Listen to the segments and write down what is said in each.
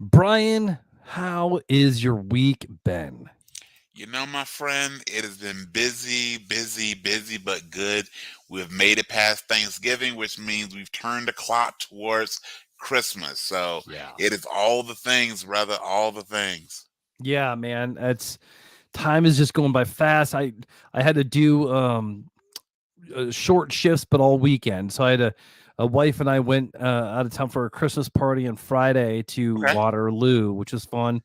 Brian, how is your week been? My friend, it has been busy, busy, busy, but good. We've made it past Thanksgiving, which means we've turned the clock towards Christmas. So Yeah. it is all the things, brother, all the things. Yeah, man. It's time is just going by fast. I had to do short shifts, but all weekend. So I had a wife and I went out of town for a Christmas party on Friday to Okay. Waterloo, which was fun.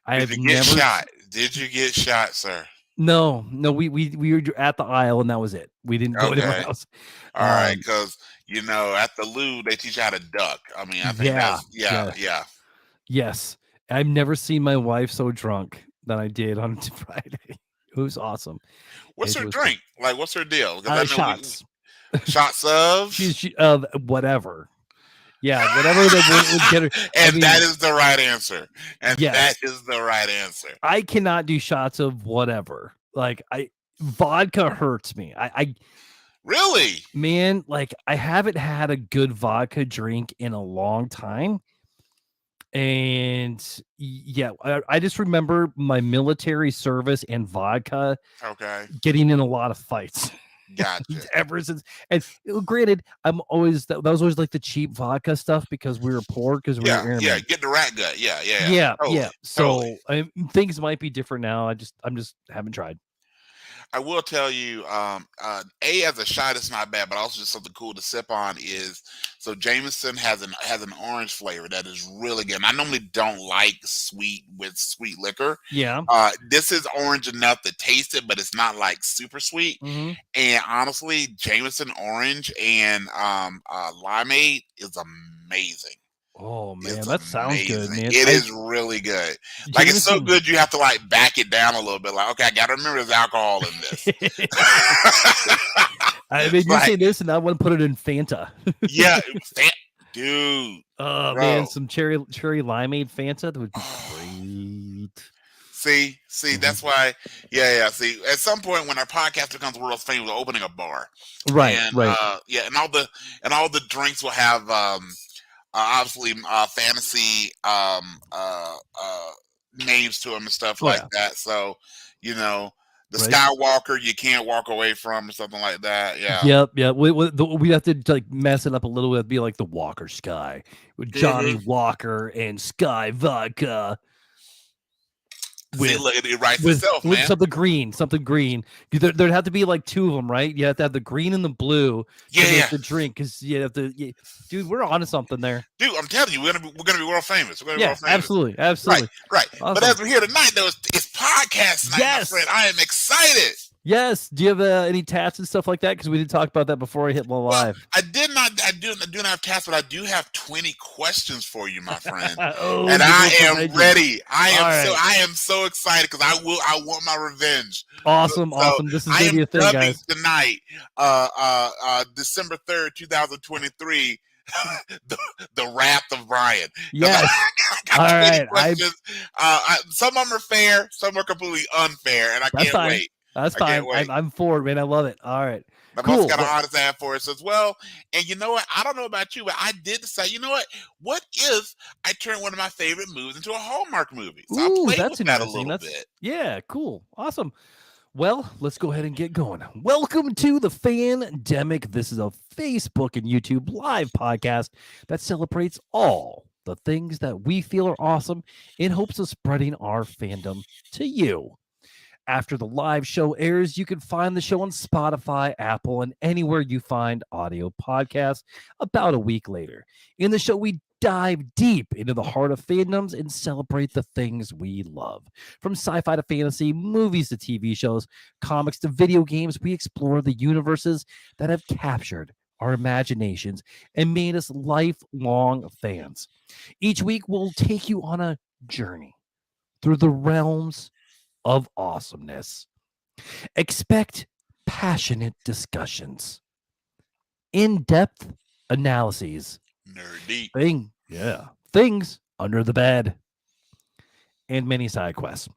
I Did have you get never shot? Did you get shot, sir? no, we were at the aisle and that was it. We didn't go anywhere Okay. else. All right. Um, Because, at the loo, they teach you how to duck. I mean, I think yeah, that's, yeah, yeah, yeah. yes. I've never seen my wife so drunk than I did on Friday. It was awesome. What's It her was cool. drink? Like, what's her deal? Because I know we Shots. shots of. She whatever. Yeah, whatever that would get her. I And that mean, is the right answer. And that yes, is the right answer. I cannot do shots of whatever. Like vodka hurts me. Really? Man, like I haven't had a good vodka drink in a long time. And yeah, I just remember my military service and vodka Okay. getting in a lot of fights. Gotcha. Ever since, and granted, I'm always that was always like the cheap vodka stuff because we were poor because we were Yeah, yeah. airmen. Get the rat gut. Yeah, yeah, yeah. Yeah, Totally. yeah. Totally. So things might be different now. I'm just haven't tried. I will tell you, a as a shot, it's not bad, but also just something cool to sip on is so Jameson has an orange flavor that is really good. And I normally don't like sweet with sweet liquor. Yeah. This is orange enough to taste it, but it's not like super sweet. Hmm. And honestly, Jameson orange and limeade is amazing. Oh man, It's that sounds good, amazing. man. It is really good. Like it's so Jameson. good you have to like back it down a little bit. Like, okay, I gotta remember there's alcohol in this. I mean, you say Like, this, and I want to put it in Fanta. yeah, dude, Oh man, bro. some cherry limeade Fanta that would be Oh, great. see, Mhm. that's why. Yeah, yeah. See, at some point when our podcast becomes world famous, we're opening a bar, Right, and right. yeah, and all the drinks will have obviously fantasy names to them and stuff Oh like yeah, that. So, you know, the right. Skywalker you can't walk away from or something like that. Yeah. Yep, yeah. We have to like mess it up a little bit. Be like the Walker Sky with Johnny Hmm. Walker and Sky Vodka See, with look, it writes itself, with man. something green, something green. There'd have to be like two of them, right? You have to have the green and the blue to Yeah, make yeah, the drink because you have to. Dude, we're onto something there. dude. I'm telling you, we're gonna be world famous. We're gonna be Yeah, world famous. absolutely, Right, absolutely. right. But Awesome. as we're here tonight, though, it's podcast night, my friend. Yes, I am excited. yes. Do you have any tats and stuff like that? Because we did talk about that before I hit Well, live. I do not have tasks, but I do have 20 questions for you, my friend. Oh, And you I want some am vengeance? ready. I All am so right, I am so excited because I want my revenge. awesome, So awesome. This is I gonna am be a thing, dubbing guys. tonight, December 3rd, 2023, the the Wrath of Brian. Because I, Yes. I All got 20 right. questions. Some of them are fair, some are completely unfair, and I That's can't fine. wait. That's I can't fine. wait. I'm forward, man. I love it. All right. I've also Cool. got an Well, honest ad for us as well. And you know what? I don't know about you, but I did decide, you know what? What if I turn one of my favorite movies into a Hallmark movie? So I ooh, played that's with that a interesting. little That's bit. yeah, cool. Awesome. Well, let's go ahead and get going. Welcome to the Fandemic. This is a Facebook and YouTube live podcast that celebrates all the things that we feel are awesome in hopes of spreading our fandom to you. After the live show airs, you can find the show on Spotify, Apple, and anywhere you find audio podcasts about a week later. In the show, we dive deep into the heart of fandoms and celebrate the things we love. From sci fi to fantasy, movies to TV shows, comics to video games, we explore the universes that have captured our imaginations and made us lifelong fans. Each week, we'll take you on a journey through the realms of awesomeness. Expect passionate discussions, in depth analyses, Nerdy. things under the bed, and many side quests.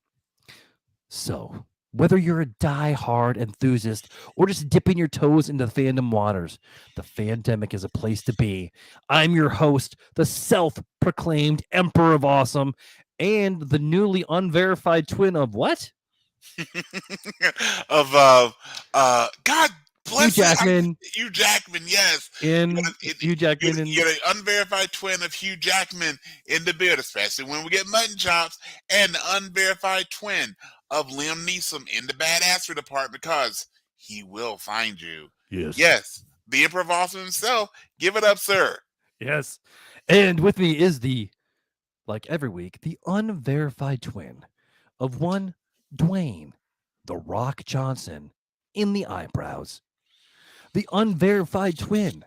So Whether you're a die-hard enthusiast or just dipping your toes into the fandom waters, the Fandemic is a place to be. I'm your host, the self-proclaimed Emperor of Awesome, and the newly unverified twin of what? of God Hugh bless it, Jackman Hugh Jackman. Yes, in Hugh Jackman in you're the unverified twin of Hugh Jackman in the beard, especially when we get mutton chops, and the unverified twin of Liam Neeson in the badassery department because he will find you. yes. Yes, the Emperor of Awesome himself. Give it up, sir. Yes. And with me is like every week, the unverified twin of one Dwayne, the Rock Johnson, in the eyebrows, the unverified twin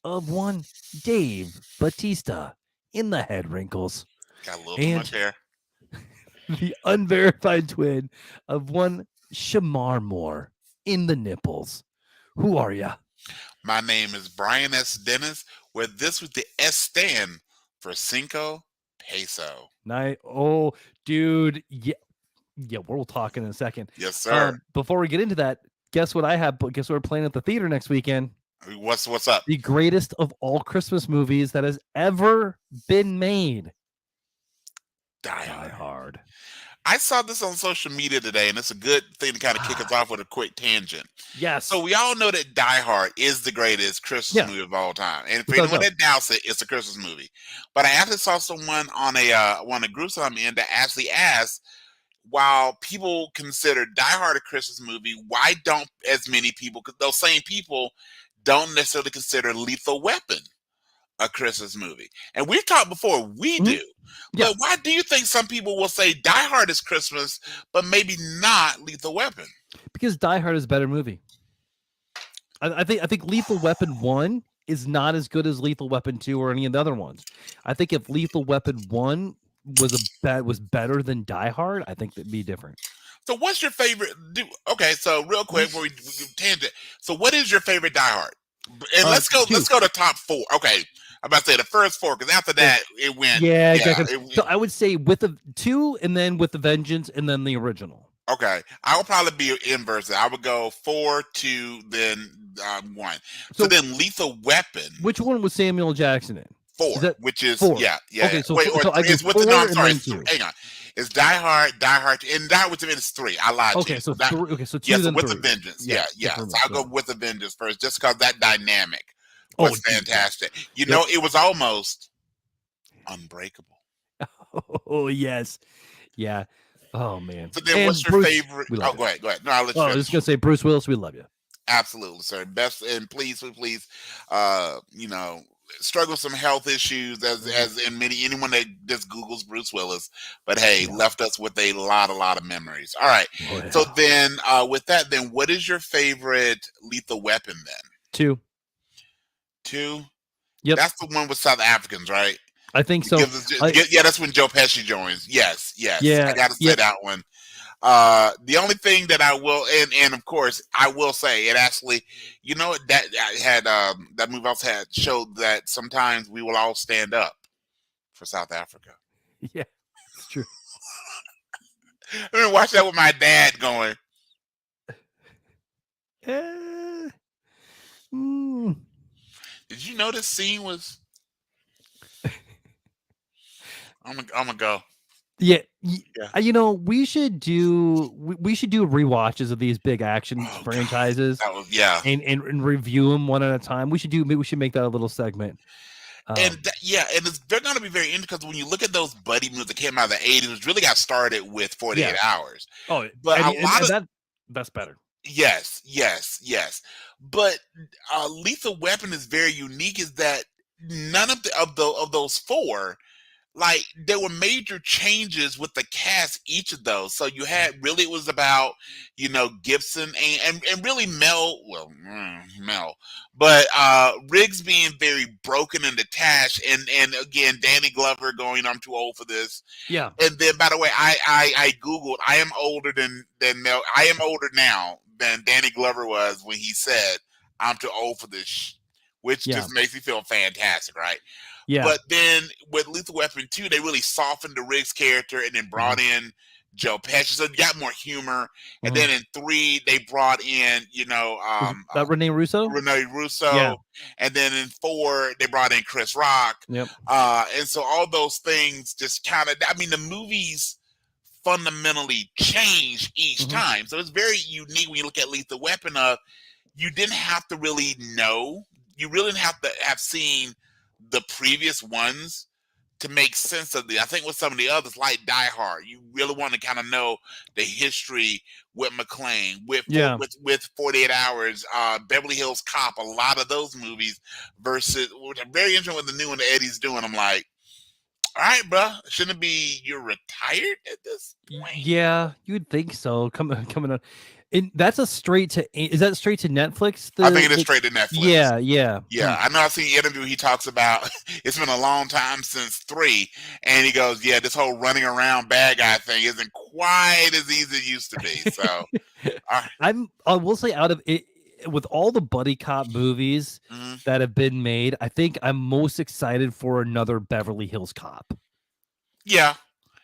of one Dave Batista in the head wrinkles, Got a little too much and hair. the unverified twin of one Shamar Moore in the nipples. Who are ya? My name is Brian S. Dennis, where this was the S stand for Cinco Peso. Oh, dude. Yeah, we'll talk in a second. Yes, sir. Before we get into that, guess what I have? Guess what we're playing at the theater next weekend? What's up? The greatest of all Christmas movies that has ever been made. Die Hard. I saw this on social media today, and it's a good thing to kind of kick us off with a quick tangent. Yes. So we all know that Die Hard is the greatest Christmas movie of all time, and for anyone that doubts it, it's a Christmas movie. But I actually saw someone on one of the groups I'm in that actually asked, while people consider Die Hard a Christmas movie, why don't as many people, because those same people don't necessarily consider Lethal Weapon a Christmas movie? And we've talked before, we do. But why do you think some people will say Die Hard is Christmas, but maybe not Lethal Weapon? Because Die Hard is a better movie. I think Lethal Weapon 1 is not as good as Lethal Weapon 2 or any of the other ones. I think if Lethal Weapon 1 was better than Die Hard, I think that'd be different. So what's your favorite? Okay, so real quick before we tangent. So what is your favorite Die Hard? And let's go to top 4. Okay. I'm about to say the first 4, because after that it went. Yeah, exactly. So I would say with the 2, and then with the Vengeance, and then the original. Okay, I would probably be inverse. I would go 4, 2, then 1. So then Lethal Weapon. Which one was Samuel Jackson in? 4, which is 4. Yeah. Okay, so I guess with no, I'm sorry. Hang on. It's Die Hard, and Die Hard with it's 3. I lied to you. Okay, so 2 yes, then with 3. The Vengeance. Yeah. So I'll go with The Vengeance first, just because that dynamic was fantastic. It was almost unbreakable. Oh yes, yeah. Oh man. So then, what's your favorite? Oh, go ahead. No, I'll let you. I was just gonna say, Bruce Willis, we love you. Absolutely, sir. Best, and please, struggle with some health issues as in anyone that just Googles Bruce Willis, but hey, left us with a lot of memories. All right. So then, with that, then what is your favorite Lethal Weapon then? 2. Yep. That's the one with South Africans, right? I think so. That's when Joe Pesci joins. Yes. Yeah. I got to say that one. The only thing that I will, and of course I will say, it actually, that had that movie also had showed that sometimes we will all stand up for South Africa. Yeah, it's true. I mean, watch that with my dad going. Did you know this scene was? I'm gonna go. Yeah. We should do rewatches of these big action franchises. And review them one at a time. We should make that a little segment. And they're going to be very interesting, because when you look at those buddy movies that came out of the 80s, it really got started with 48 Hours. Oh, but that's better. Yes. But Lethal Weapon is very unique, is that none of those 4, like, there were major changes with the cast, each of those. So you had, really, it was about, Gibson and really Mel, but Riggs being very broken and detached, and again, Danny Glover going, I'm too old for this. Yeah. And then, by the way, I Googled, I am older than Mel. I am older now than Danny Glover was when he said, I'm too old for this, which just makes me feel fantastic, right? Yeah. But then with Lethal Weapon 2, they really softened the Riggs character and then brought in Joe Pesci. So you got more humor. And Mhm. then in 3, they brought in, Was that Rene Russo? Rene Yeah. Russo. And then in 4, they brought in Chris Rock. Yep. And so all those things just kind of, I mean, the movies fundamentally change each Mhm. time. So it's very unique when you look at Lethal Weapon of, you didn't have to really know. You really didn't have to have seen the previous ones to make sense of the. I think with some of the others, like Die Hard, you really want to kind of know the history with McClane, Yeah. with 48 Hours, Beverly Hills Cop, a lot of those movies versus, which I'm very interested with the new one that Eddie's doing. I'm like, all right, bro, shouldn't it be you're retired at this point? Yeah, you would think so. Coming on, and that's a straight to. Is that straight to Netflix? I think it is straight to Netflix. Yeah, yeah. Yeah, I know. I've seen an interview. He talks about it's been a long time since 3, and he goes, "Yeah, this whole running around bad guy thing isn't quite as easy as it used to be." So, I will say, out of it, with all the buddy cop movies mhm. that have been made, I think I'm most excited for another Beverly Hills Cop. Yeah,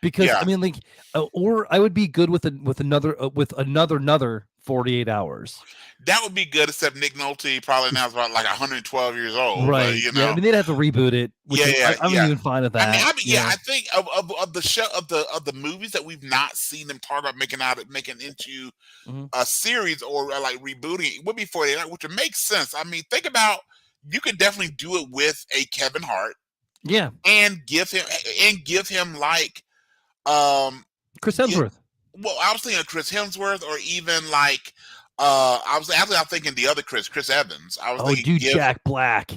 Because I yeah, mean, like, or I would be good with another 48 hours. that would be good. Except Nick Nolte probably now is about like 112 years old, but Right. Yeah. I mean, they'd have to reboot it, which yeah, yeah, I'm yeah. even fine with I mean, that. yeah, I think of the show of the movies that we've not seen them talk about making into Mhm. a series or like rebooting, it would be 48 hours, which would make sense. I mean, think about, you could definitely do it with a Kevin Hart Yeah. and give him like um Chris get, Hemsworth. well, I was thinking of Chris Hemsworth, or even like I was thinking the other Chris Evans. I was Oh, thinking dude, Jack Black.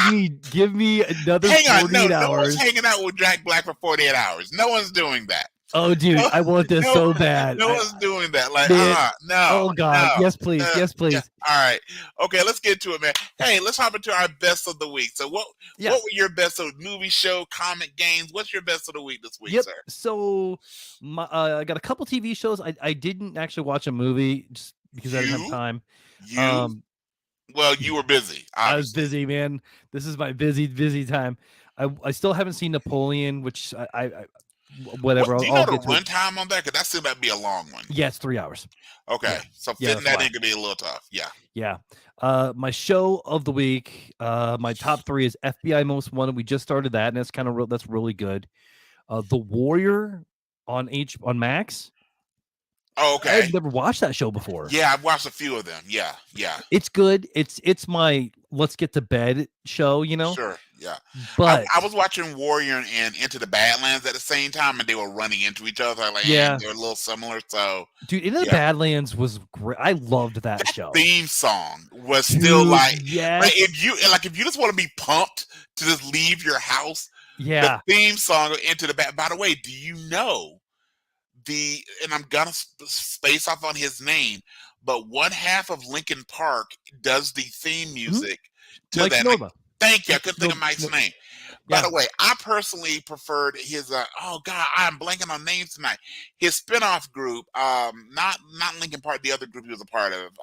Dude, give me another Hang on, 48 no one's hours. hanging out with Jack Black for 48 hours. No one's doing that. Oh, dude, I want this No, so bad. no one's doing that. Like, Man, no, oh God, no, yes, please, yes, yeah. please. All right, okay, let's get to it, man. Hey, let's hop into our best of the week. So, Yeah. what were your best of movie, show, comic, games? What's your best of the week this week, Yep. sir? So, I got a couple TV shows. I didn't actually watch a movie just because I didn't have You, time. you. Well, you were busy. I was Obviously. busy, man. This is my busy time. I still haven't seen Napoleon, which I What whatever. do you I'll know the get to it. runtime on that? Because that seemed to be a long one. Yeah, it's 3 hours. Okay, Yeah. so Yeah, fitting that's that why. in could be a little tough. Yeah. Yeah. My show of the week, my top 3 is FBI Most Wanted. We just started that, and that's really good. The Warrior on Max. Oh, okay. I've never watched that show before. Yeah, I've watched a few of them. Yeah, yeah. It's good. It's my let's get to bed show, Sure, yeah. But I was watching Warrior and Into the Badlands at the same time, and they were running into each other. Like, yeah, they were a little similar. So, dude, Into the yeah, Badlands was great. I loved that show. theme song was still Dude, like yes. if you just want to be pumped to just leave your house, Yeah. the theme song of Into the Bad. By the way, do you know and I'm gonna space off on his name, but one half of Linkin Park does the theme music to Mike that. Nova. Thank you. I couldn't think of Mike's name. By Yeah. the way, I personally preferred his oh god, I'm blanking on names tonight. His spinoff group, not Linkin Park, the other group he was a part of.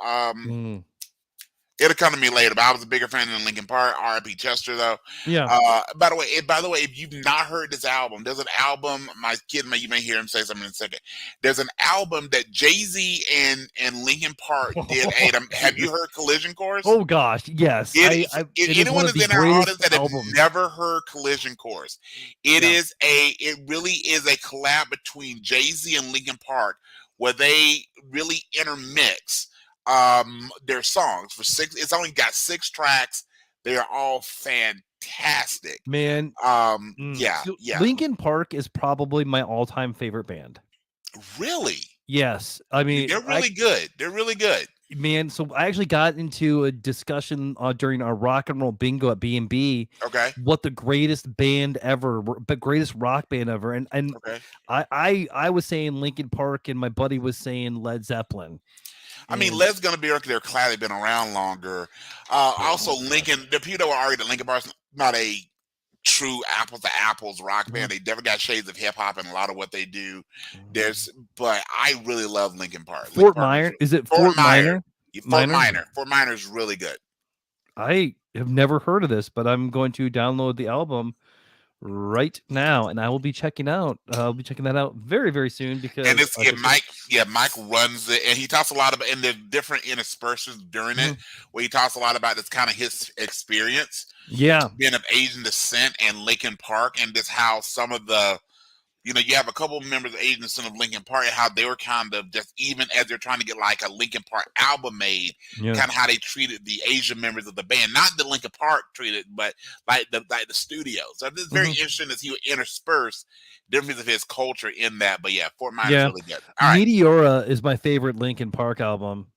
It'll come to me later, but I was a bigger fan than Linkin Park. R.I.P. Chester, though. Yeah. By the way, if you've not heard this album, there's an album. My kid, you may hear him say something in a second. There's an album that Jay-Z and Linkin Park did. Have you heard Collision Course? Oh gosh, yes. Anyone is in our audience that have never heard Collision Course, it really is a collab between Jay-Z and Linkin Park, where they really intermix their songs for 6. It's only got 6 tracks. They are all fantastic, man. Yeah. Linkin Park is probably my all-time favorite band. Really? Yes. I mean, they're really good. They're really good, man. So I actually got into a discussion during our rock and roll bingo at B&B. Okay. What the greatest band ever, but greatest rock band ever, and okay. I was saying Linkin Park, and my buddy was saying Led Zeppelin. I mean, Led's going to be they're clearly been around longer. Also, Lincoln, the people that argue that Linkin Park's not a true apples to apples rock band. They definitely got shades of hip hop in a lot of what they do. But I really love Linkin Park. Fort Minor, is it Fort Minor? Fort Minor. Fort Minor is really good. I have never heard of this, but I'm going to download the album right now, and I will be checking out. I'll be checking that out very, very soon And because, it's like I said, Mike runs it, and he talks a lot about, and there's different interspersions during it mhm, where he talks a lot about this kind of his experience yeah, being of Asian descent and Lincoln Park, and just how some of the, you have a couple of members of Asian descent of Lincoln Park, and how they were kind of just, even as they're trying to get like a Lincoln Park album made, yeah, kind of how they treated the Asian members of the band, not the Lincoln Park treated, but like the studio. So it's very mhm, interesting as he would intersperse differences of his culture in that. But yeah, Fort Minor yeah. really good. All right, Meteora is my favorite Linkin Park album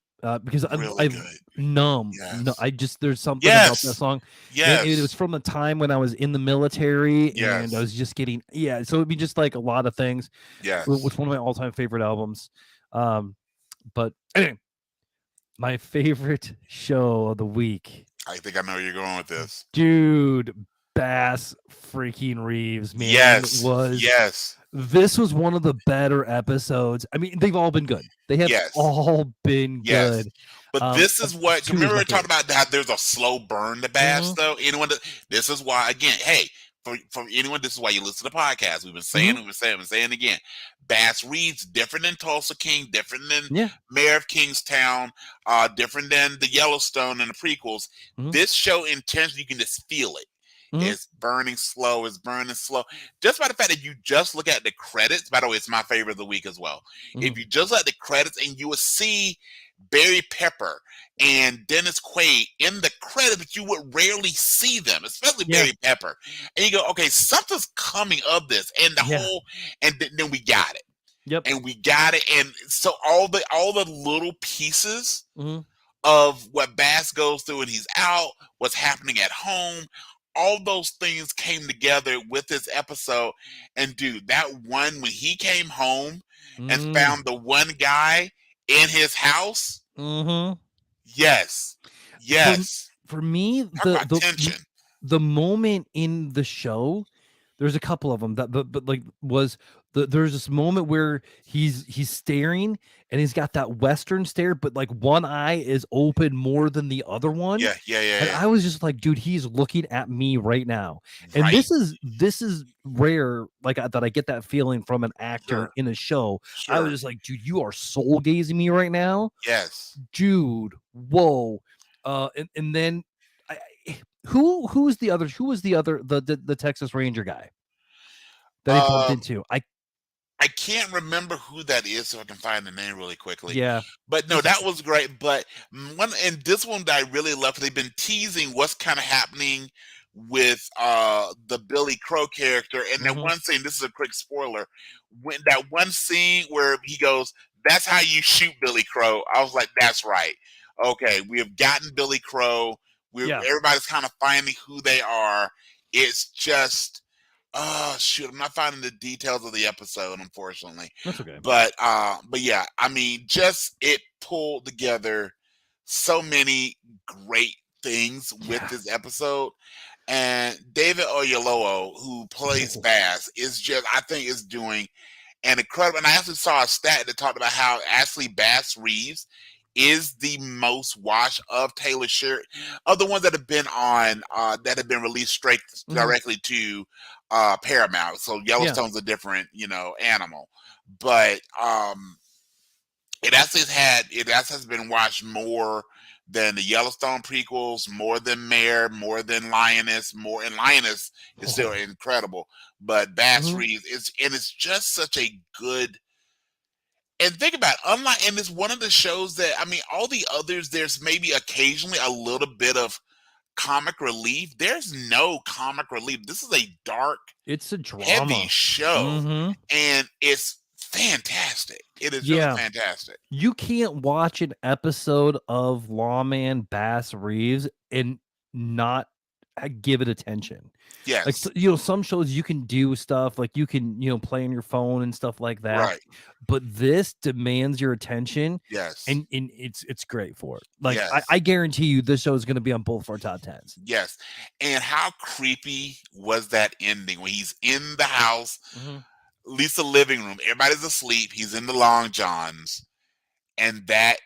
because really I good. numb. No, Yes, I just there's something about that yes, song, and it was yes, from the time when I was in the military, and I yes, was just getting So it'd be just like a lot of things. yes. Which one of my all-time favorite albums. Um, but anyway, my favorite show of the week, I think I know where you're going with this. dude. Bass freaking Reeves, man, Yes, was yes, this was one of the better episodes. I mean, they've all been good. They have yes. all been Yes. good. But this Uh, is what, 'cause 2 is remember my we talked favorite. about how there's a slow burn to bass Mhm, though. This is why, again, hey, for anyone, this is why you listen to podcasts. mhm, We've been saying again. Bass Reeves different than Tulsa King, different than yeah, Mayor of Kingstown, different than the Yellowstone and the prequels. mhm, This show intentionally, you can just feel it. mhm, It's burning slow. It's burning slow. Just by the fact that you just look at the credits. By the way, it's my favorite of the week as well. mhm, If you just look at the credits, and you will see Barry Pepper and Dennis Quaid in the credits, but you would rarely see them, especially yeah, Barry Pepper. And you go, okay, something's coming of this, and yeah, then we got it, yep, and so all the little pieces mhm, of what Bass goes through when he's out, what's happening at home. All those things came together with this episode. And dude, that one when he came home and mm, found the one guy in his house, mhm. yes, For yes. for me, Talk about tension. the moment in the show, there's a couple of them that but like was there's this moment where he's staring and he's got that western stare, but like one eye is open more than the other one. Yeah, yeah, yeah, And yeah. I was just like, dude, he's looking at me right now. And Right. this is rare, like that I get that feeling from an actor Sure. in a show. I was Sure. just like, dude, you are soul gazing me right now, Yes. dude. Whoa. And then who was the other? Who was the Texas Ranger guy that he bumped Um, into? I can't remember who that is, so I can find the name really quickly. Yeah, But no, he's that was great. But one, and this one that I really love, they've been teasing what's kind of happening with the Billy Crow character. And that mhm, one scene, this is a quick spoiler, when that one scene where he goes, "That's how you shoot Billy Crow." I was like, "That's right. Okay, we have gotten Billy Crow. yeah, Everybody's kind of finding who they are. It's just, oh shoot, I'm not finding the details of the episode, unfortunately. that's okay. But yeah, I mean, just it pulled together so many great things with Yeah. this episode. And David Oyelowo, who plays Oh, Bass, is just, I think, is doing an incredible. And I actually saw a stat that talked about how actually Bass Reeves is the most watched of Taylor Sheridan, of the ones that have been on, that have been released straight mhm, directly to Paramount. So yeah. Yellowstone's a different, animal, but it actually has been watched more than the Yellowstone prequels, more than Mare, more than Lioness, more, and Lioness is still Oh, incredible. But Bass mhm, Reeves it's just such a good. And think about it, unlike, and it's one of the shows that, I mean, all the others, there's maybe occasionally a little bit of comic relief. There's no comic relief. This is a dark, it's a heavy drama. show, Mhm, and it's fantastic. It is really yeah. fantastic. You can't watch an episode of Lawman Bass Reeves and not give it attention. Like, Yes, some shows you can do stuff like you can, play on your phone and stuff like that, right. but this demands your attention, Yes, and it's great for it. Like, yes, I guarantee you this show is going to be on both of our top tens. yes. And how creepy was that ending when he's in the house, Mhm. at least the living room, everybody's asleep, he's in the long johns, and that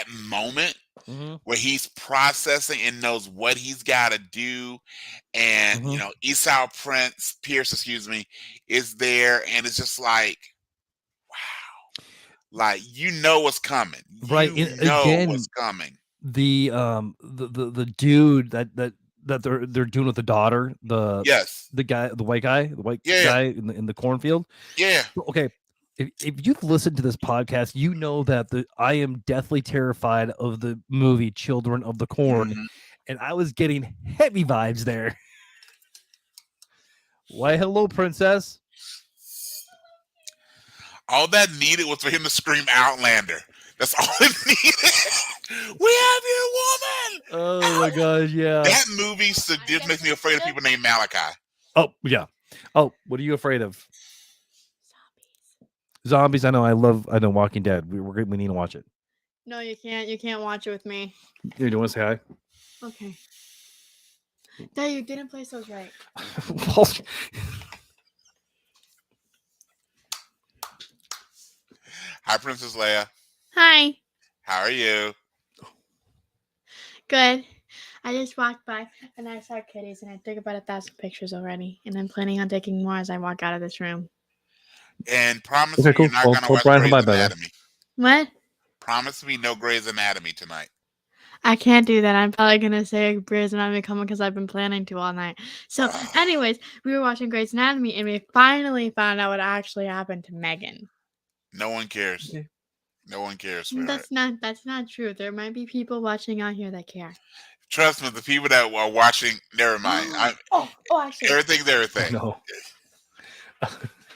moment. Mm-hmm. where he's processing and knows what he's got to do. And, Mm-hmm. Esau Pierce, excuse me, is there. And it's just like, wow, like, what's coming. Right. You And know what's again, coming. the dude that they're doing with the daughter, Yes. the white Yeah. guy in the cornfield. Yeah. Okay, if you've listened to this podcast, you know that I am deathly terrified of the movie Children of the Corn, Mhm. and I was getting heavy vibes there. Why, hello, princess. All that needed was for him to scream Outlander. That's all it needed. We have you, woman. Oh my gosh, yeah. That movie just makes me afraid of people named Malachi. Oh yeah. Oh, what are you afraid of? Zombies. I know. I know. Walking Dead. We need to watch it. No, you can't. You can't watch it with me. You want to say hi? Okay. Dad, you didn't place those right. Well, Hi, Princess Leia. Hi. How are you? Good. I just walked by and I saw kitties and I took about 1,000 pictures already. And I'm planning on taking more as I walk out of this room. And promise Okay, me cool. you're not Well, going to well, watch Brian, Grey's bye, bye. Anatomy. What? Promise me no Grey's Anatomy tonight. I can't do that. I'm probably going to say Grey's Anatomy coming because I've been planning to all night. So, anyways, we were watching Grey's Anatomy and we finally found out what actually happened to Megan. No one cares. Okay. No one cares, sweetheart. That's not true. There might be people watching out here that care. Trust me, the people that are watching, never mind. Actually, Everything's everything. No.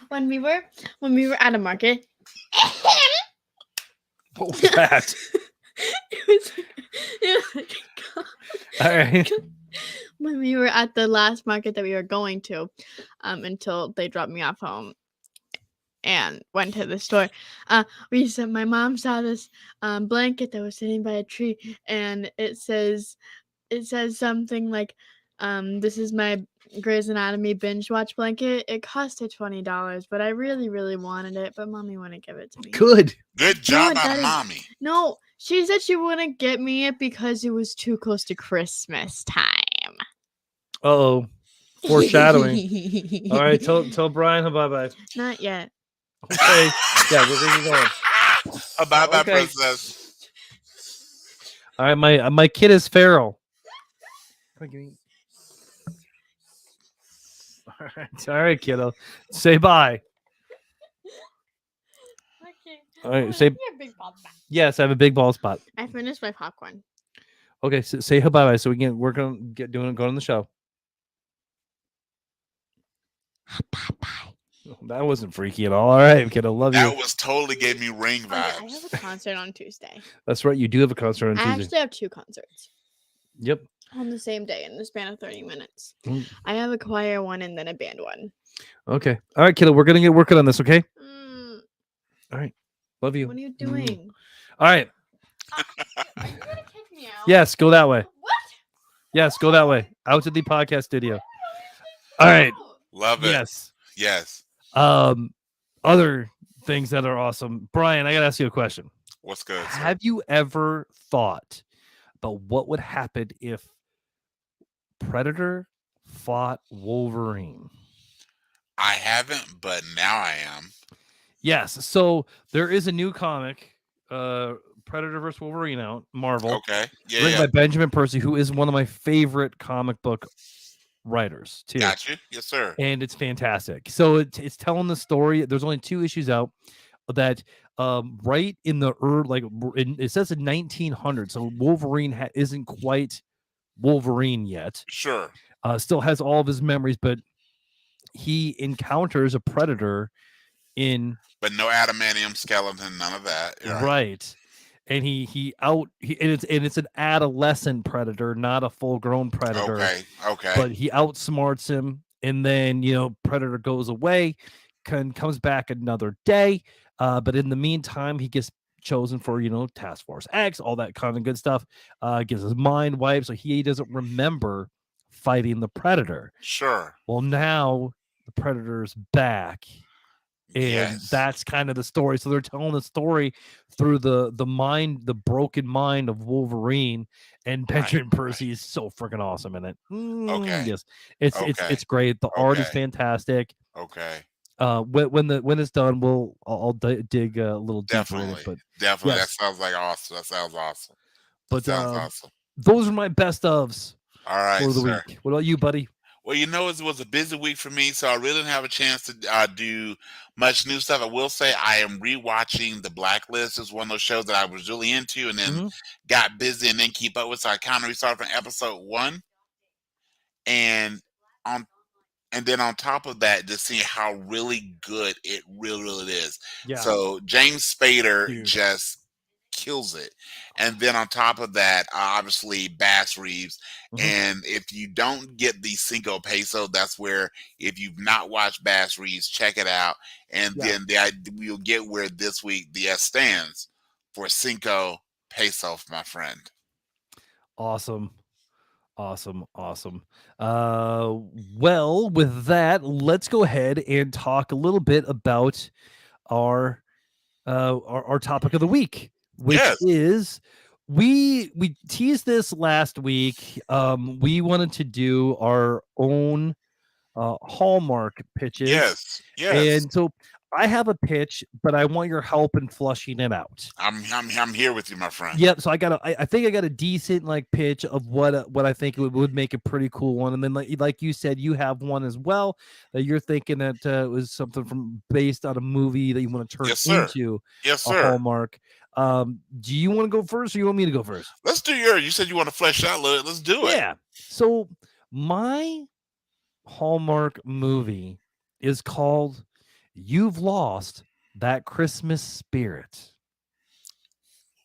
when we were at a market, What was that? it was like All right. when we were at the last market that we were going to, until they dropped me off home and went to the store. My mom saw this blanket that was sitting by a tree, and it says something like, this is my Grey's Anatomy binge watch blanket. It costed $20, but I really, really wanted it, but mommy wouldn't give it to me. Good. Good job No, out of Daddy. mommy. No, she said she wouldn't get me it because it was too close to Christmas time. Oh, foreshadowing. All right, tell Brian bye bye. Not yet. Okay. Yeah, we're gonna be going. Bye-bye, Okay. princess. All right, my kid is feral. All right, kiddo. Say bye. Okay. All right, say You're a big ball spot. yes. I have a big ball spot. I finished my popcorn. Okay, so say bye bye so we can work on going on the show. Bye bye. That wasn't freaky at all. All right, kiddo. Love you. That was totally gave me ring I have vibes. a concert on Tuesday. That's right. You do have a concert on I Tuesday. actually have 2 concerts Yep. on the same day in the span of 30 minutes. Mm. I have a choir one and then a band one. Okay. All right, kiddo. We're gonna get working on this. Okay. Mm, All right. Love you. what are you doing? All right. Are you gonna kick me out? Yes. Go that way. What? Yes. Go that way. Out to the podcast studio. All right. Love it. Yes. Yes. Other things that are awesome. Brian, I gotta ask you a question. What's good, sir? Have you ever thought about what would happen if Predator fought Wolverine? I haven't, but now I am. Yes. So there is a new comic, Predator vs. Wolverine out, Marvel. Okay. Yeah. Written Yeah. by Benjamin Percy, who is one of my favorite comic book writers, too. Got you. Yes, sir. And it's fantastic. So it's telling the story. There's only 2 issues out that right in the it says in 1900, so Wolverine isn't quite Wolverine yet. Sure. Still has all of his memories, but he encounters a predator But no adamantium skeleton, none of that. Yeah. right. And it's an adolescent predator, not a full-grown predator. Okay. But he outsmarts him, and then Predator goes away, comes back another day. But in the meantime, he gets chosen for Task Force X, all that kind of good stuff. Gets his mind wiped, so he doesn't remember fighting the Predator. Sure. Well, now the Predator's back, and Yes. that's kind of the story. So they're telling the story through the broken mind of Wolverine, and Right. Benjamin Right. Percy is so freaking awesome in it. Okay. Yes, it's it's Okay. it's great. The art is Okay. fantastic. Okay. When it's done, I'll dig a little deeper in it. Definitely. But Definitely. That yes, sounds like awesome. That sounds awesome. That but sounds awesome. those are my best ofs All right, for the sir. week. What about you, buddy? Well, it was a busy week for me, so I really didn't have a chance to do much new stuff. I will say I am rewatching The Blacklist. It's one of those shows that I was really into and then Hmm. got busy and then keep up with. So I kind of restarted from episode one, and on and then on top of that, just seeing how really good it really is. Yeah, So James Spader dude. just kills it, and then on top of that, obviously Bass Reeves. Hmm. And if you don't get the Cinco Peso, that's where if you've not watched Bass Reeves, check it out, and Yeah, then you'll get where this week the S stands for Cinco Peso, my friend. awesome. Awesome, awesome. Well, with that, let's go ahead and talk a little bit about our our topic of the week, which Yes, is we teased this last week. We wanted to do our own Hallmark pitches, yes, yes. and so I have a pitch, but I want your help in flushing it out. I'm here with you, my friend. Yep. So I think I got a decent like pitch of what I think would make a pretty cool one, and then like you said, you have one as well that you're thinking that was something from based on a movie that you want to turn Yes, sir. into Yes, a sir. Hallmark. Do you want to go first, or you want me to go first? Let's do yours. You said you want to flesh out a little. Let's do it. Yeah. So my Hallmark movie is called "You've Lost That Christmas Spirit."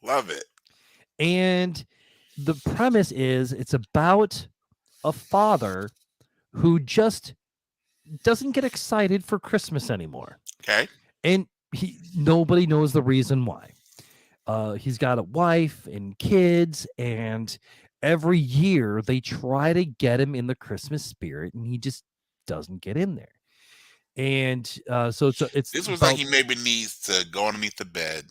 Love it. And the premise is it's about a father who just doesn't get excited for Christmas anymore. Okay. And nobody knows the reason why. He's got a wife and kids, and every year they try to get him in the Christmas spirit, and he just doesn't get in there. And so it's This was like about he maybe needs to go underneath the bed,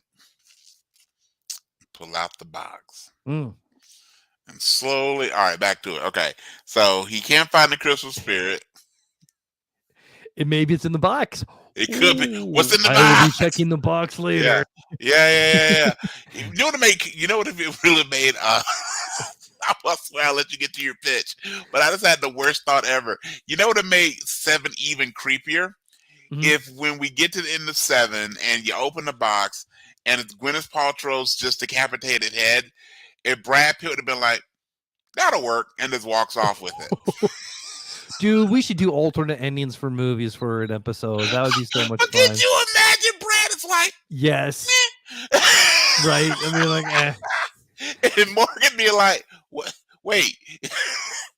pull out the box, mm, and slowly. All right, back to it. Okay. So he can't find the Christmas spirit. maybe it's in the box. It could be. What's Ooh, in the I will be box? checking the box Yeah. later. Yeah. You know what to make? You know what if it really made? I swear I'll let you get to your pitch, but I just had the worst thought ever. You know what it made Seven even creepier? Mhm. If when we get to the end of Seven and you open the box and it's Gwyneth Paltrow's just decapitated head, if Brad Pitt would have been like, "That'll work," and just walks off with it. Dude, we should do alternate endings for movies for an episode. That would be so much But could fun. you imagine Brad? It's like, Yes. meh. Right? I mean, like, And Morgan be like, "What? Wait."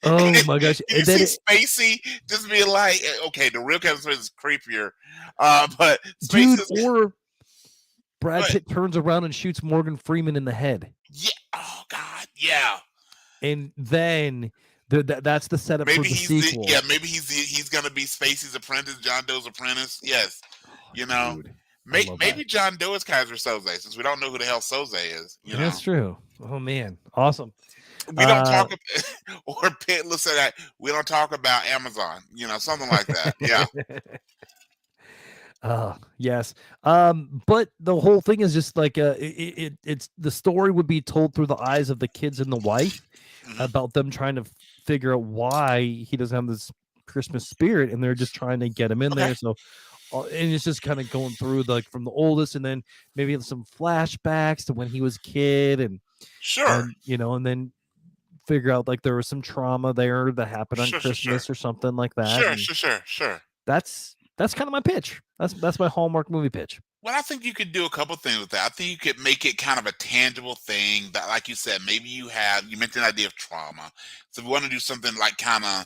oh my gosh. You And then see Spacey just be like, okay, the real Kevin Smith is creepier, but dude, Spacey's or Brad but Pitt turns around and shoots Morgan Freeman in the head. yeah, oh god, yeah. And then that's the setup for Maybe the he's sequel. he's gonna be Spacey's apprentice, John Doe's apprentice. Yes, Oh, you know, dude, I love that. maybe John Doe is Kaiser Soze since we don't know who the hell Soze is. You know, That's true. Oh man, awesome. we don't talk or Pitt. Listen, to that we don't talk about Amazon. You know, something like that. Yeah, Yes. But the whole thing is just like it's the story would be told through the eyes of the kids and the wife Mhm. about them trying to figure out why he doesn't have this Christmas spirit, and they're just trying to get him in Okay, there. So and it's just kind of going through like from the oldest, and then maybe some flashbacks to when he was a kid, sure, and then figure out like there was some trauma there that happened on sure. Christmas or something like that. And Sure. that's kind of my pitch. That's my Hallmark movie pitch. Well, I think you could do a couple things with that. I think you could make it kind of a tangible thing that, like you said, maybe you mentioned the idea of trauma. So if we want to do something like kind of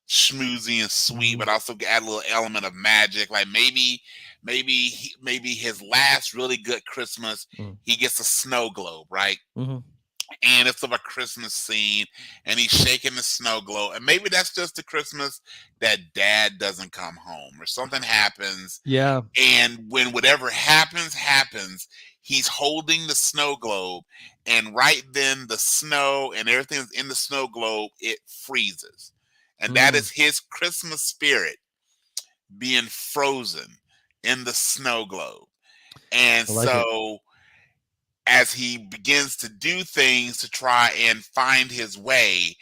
schmoozy and sweet, Mhm. but also add a little element of magic, like maybe his last really good Christmas, Mm. he gets a snow globe, right? Mhm. and it's of a Christmas scene, and he's shaking the snow globe, and maybe that's just the Christmas that dad doesn't come home, or something happens, Yeah. and when whatever happens, he's holding the snow globe, and right then the snow and everything that's in the snow globe, it freezes, and that Mm, is his Christmas spirit being frozen in the snow globe. And I like it. so as he begins to do things to try and find his way,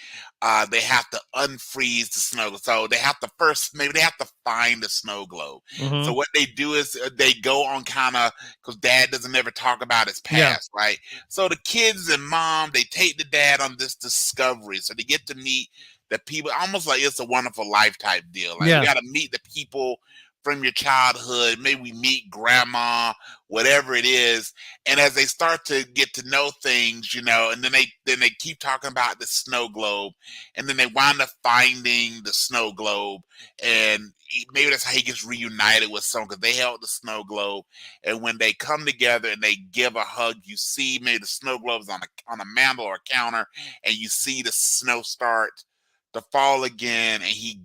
they have to unfreeze the snow. So they have to first, maybe they have to find the snow globe. So Hmm. what they do is they go on kind of, because dad doesn't ever talk about his Yeah. past, right? So the kids and mom, they take the dad on this discovery. So they get to meet the people, almost like It's a Wonderful Life type deal. Like, we Yeah. got to meet the people from your childhood. Maybe we meet grandma, whatever it is, and as they start to get to know things, and then they keep talking about the snow globe, and then they wind up finding the snow globe, and maybe that's how he gets reunited with someone, because they held the snow globe, and when they come together and they give a hug, you see maybe the snow globe's on a mantle or a counter, and you see the snow start to fall again, and he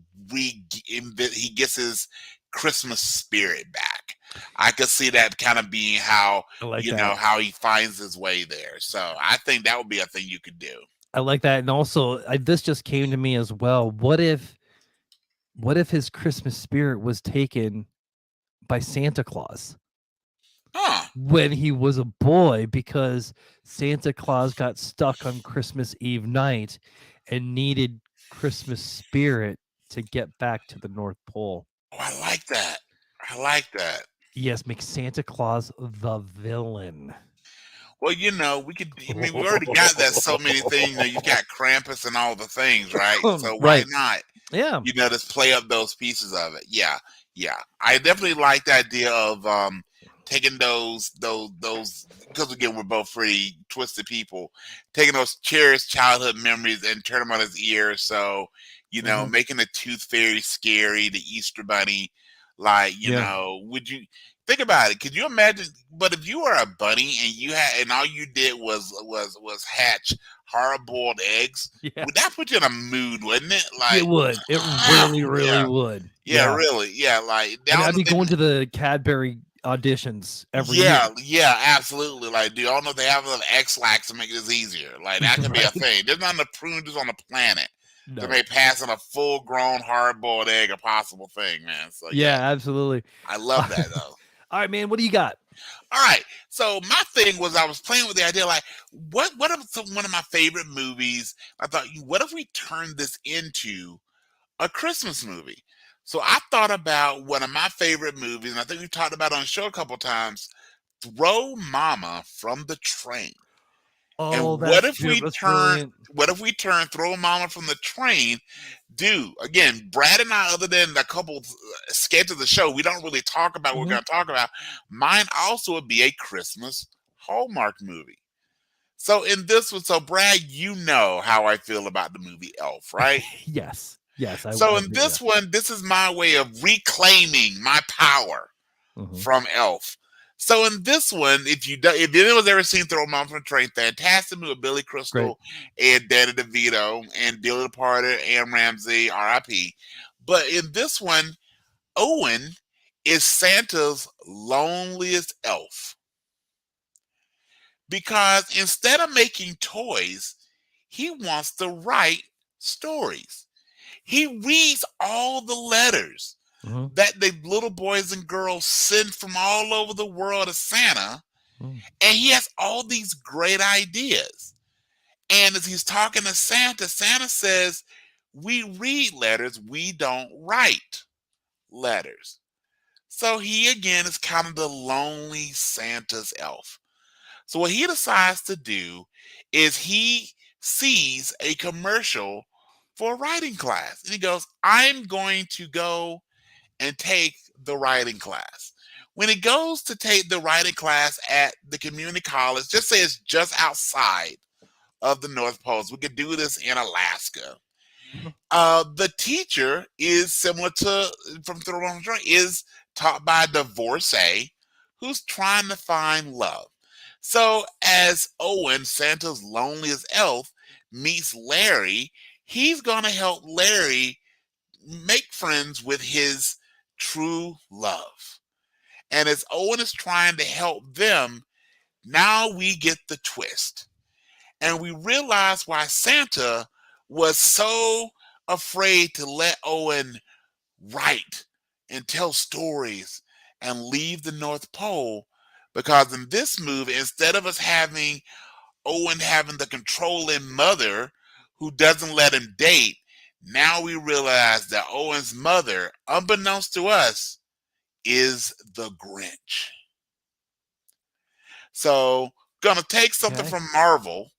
gets his Christmas spirit back. I could see that kind of being how I like that. how he finds his way there. So I think that would be a thing you could do. I like that. And also, this just came to me as well. What if his Christmas spirit was taken by Santa Claus Huh. when he was a boy, because Santa Claus got stuck on Christmas Eve night and needed Christmas spirit to get back to the North Pole? Oh, I like that. I like that. Yes, make Santa Claus the villain. Well, we could. I mean, we already got that so many things. You've got Krampus and all the things, right? So why Right. not? Yeah. Just play up those pieces of it. Yeah, yeah. I definitely like the idea of taking those because again we're both pretty twisted people, taking those cherished childhood memories and turn them on his ear. So Mhm. making the Tooth Fairy scary, the Easter Bunny, like Yeah. would you think about it? Could you imagine? But if you were a bunny and all you did was hatch hard boiled eggs, Yeah. would that put you in a mood, wouldn't it? It Like, would. It really, really yeah, would. yeah, Yeah. really, yeah. Like, I'd, I don't I'd know be if they, going to the Cadbury auditions every year. yeah, yeah, absolutely. Like, do y'all know they have enough X-Lax to make this easier? Like, that could be a Right? thing. There's not enough pruners on the planet to No. make passing a full-grown hard-boiled egg a possible thing, man. So Yeah, yeah, absolutely. I love that though. All right, man. What do you got? All right. So my thing was I was playing with the idea like what if one of my favorite movies? I thought, what if we turned this into a Christmas movie? So I thought about one of my favorite movies, and I think we've talked about it on the show a couple times, Throw Mama from the Train. Oh, And what that's if we that's turn brilliant. Throw Mama from the Train? Do again, Brad and I, other than a couple sketches of the show, we don't really talk about what we're Mhm. going to talk about. Mine also would be a Christmas Hallmark movie. So in this one, so Brad, you know how I feel about the movie Elf, right? Yes. Yes, So I in do. Yeah. this one, this is my way of reclaiming my power Mhm. from Elf. So in this one, if anyone's ever seen Throw Mom from the Train, fantastic movie with Billy Great. Crystal and Danny DeVito and Delia Departed, Anne Ramsey, R.I.P. But in this one, Owen is Santa's loneliest elf because instead of making toys, he wants to write stories. He reads all the letters Mhm. that the little boys and girls send from all over the world to Santa, Mm. and he has all these great ideas. And as he's talking to Santa, Santa says, "We read letters, we don't write letters." So he again is kind of the lonely Santa's elf. So what he decides to do is he sees a commercial for a writing class. And he goes, "I'm going to go and take the writing class." When he goes to take the writing class at the community college, just say it's just outside of the North Pole. We could do this in Alaska. Mhm. The teacher is similar to from Throne is taught by a divorcee who's trying to find love. So as Owen, Santa's loneliest elf, meets Larry, he's going to help Larry make friends with his true love. And as Owen is trying to help them, now we get the twist. And we realize why Santa was so afraid to let Owen write and tell stories and leave the North Pole. Because in this movie, instead of us having Owen having the controlling mother who doesn't let him date, now we realize that Owen's mother, unbeknownst to us, is the Grinch. So, gonna take something Okay. from Marvel,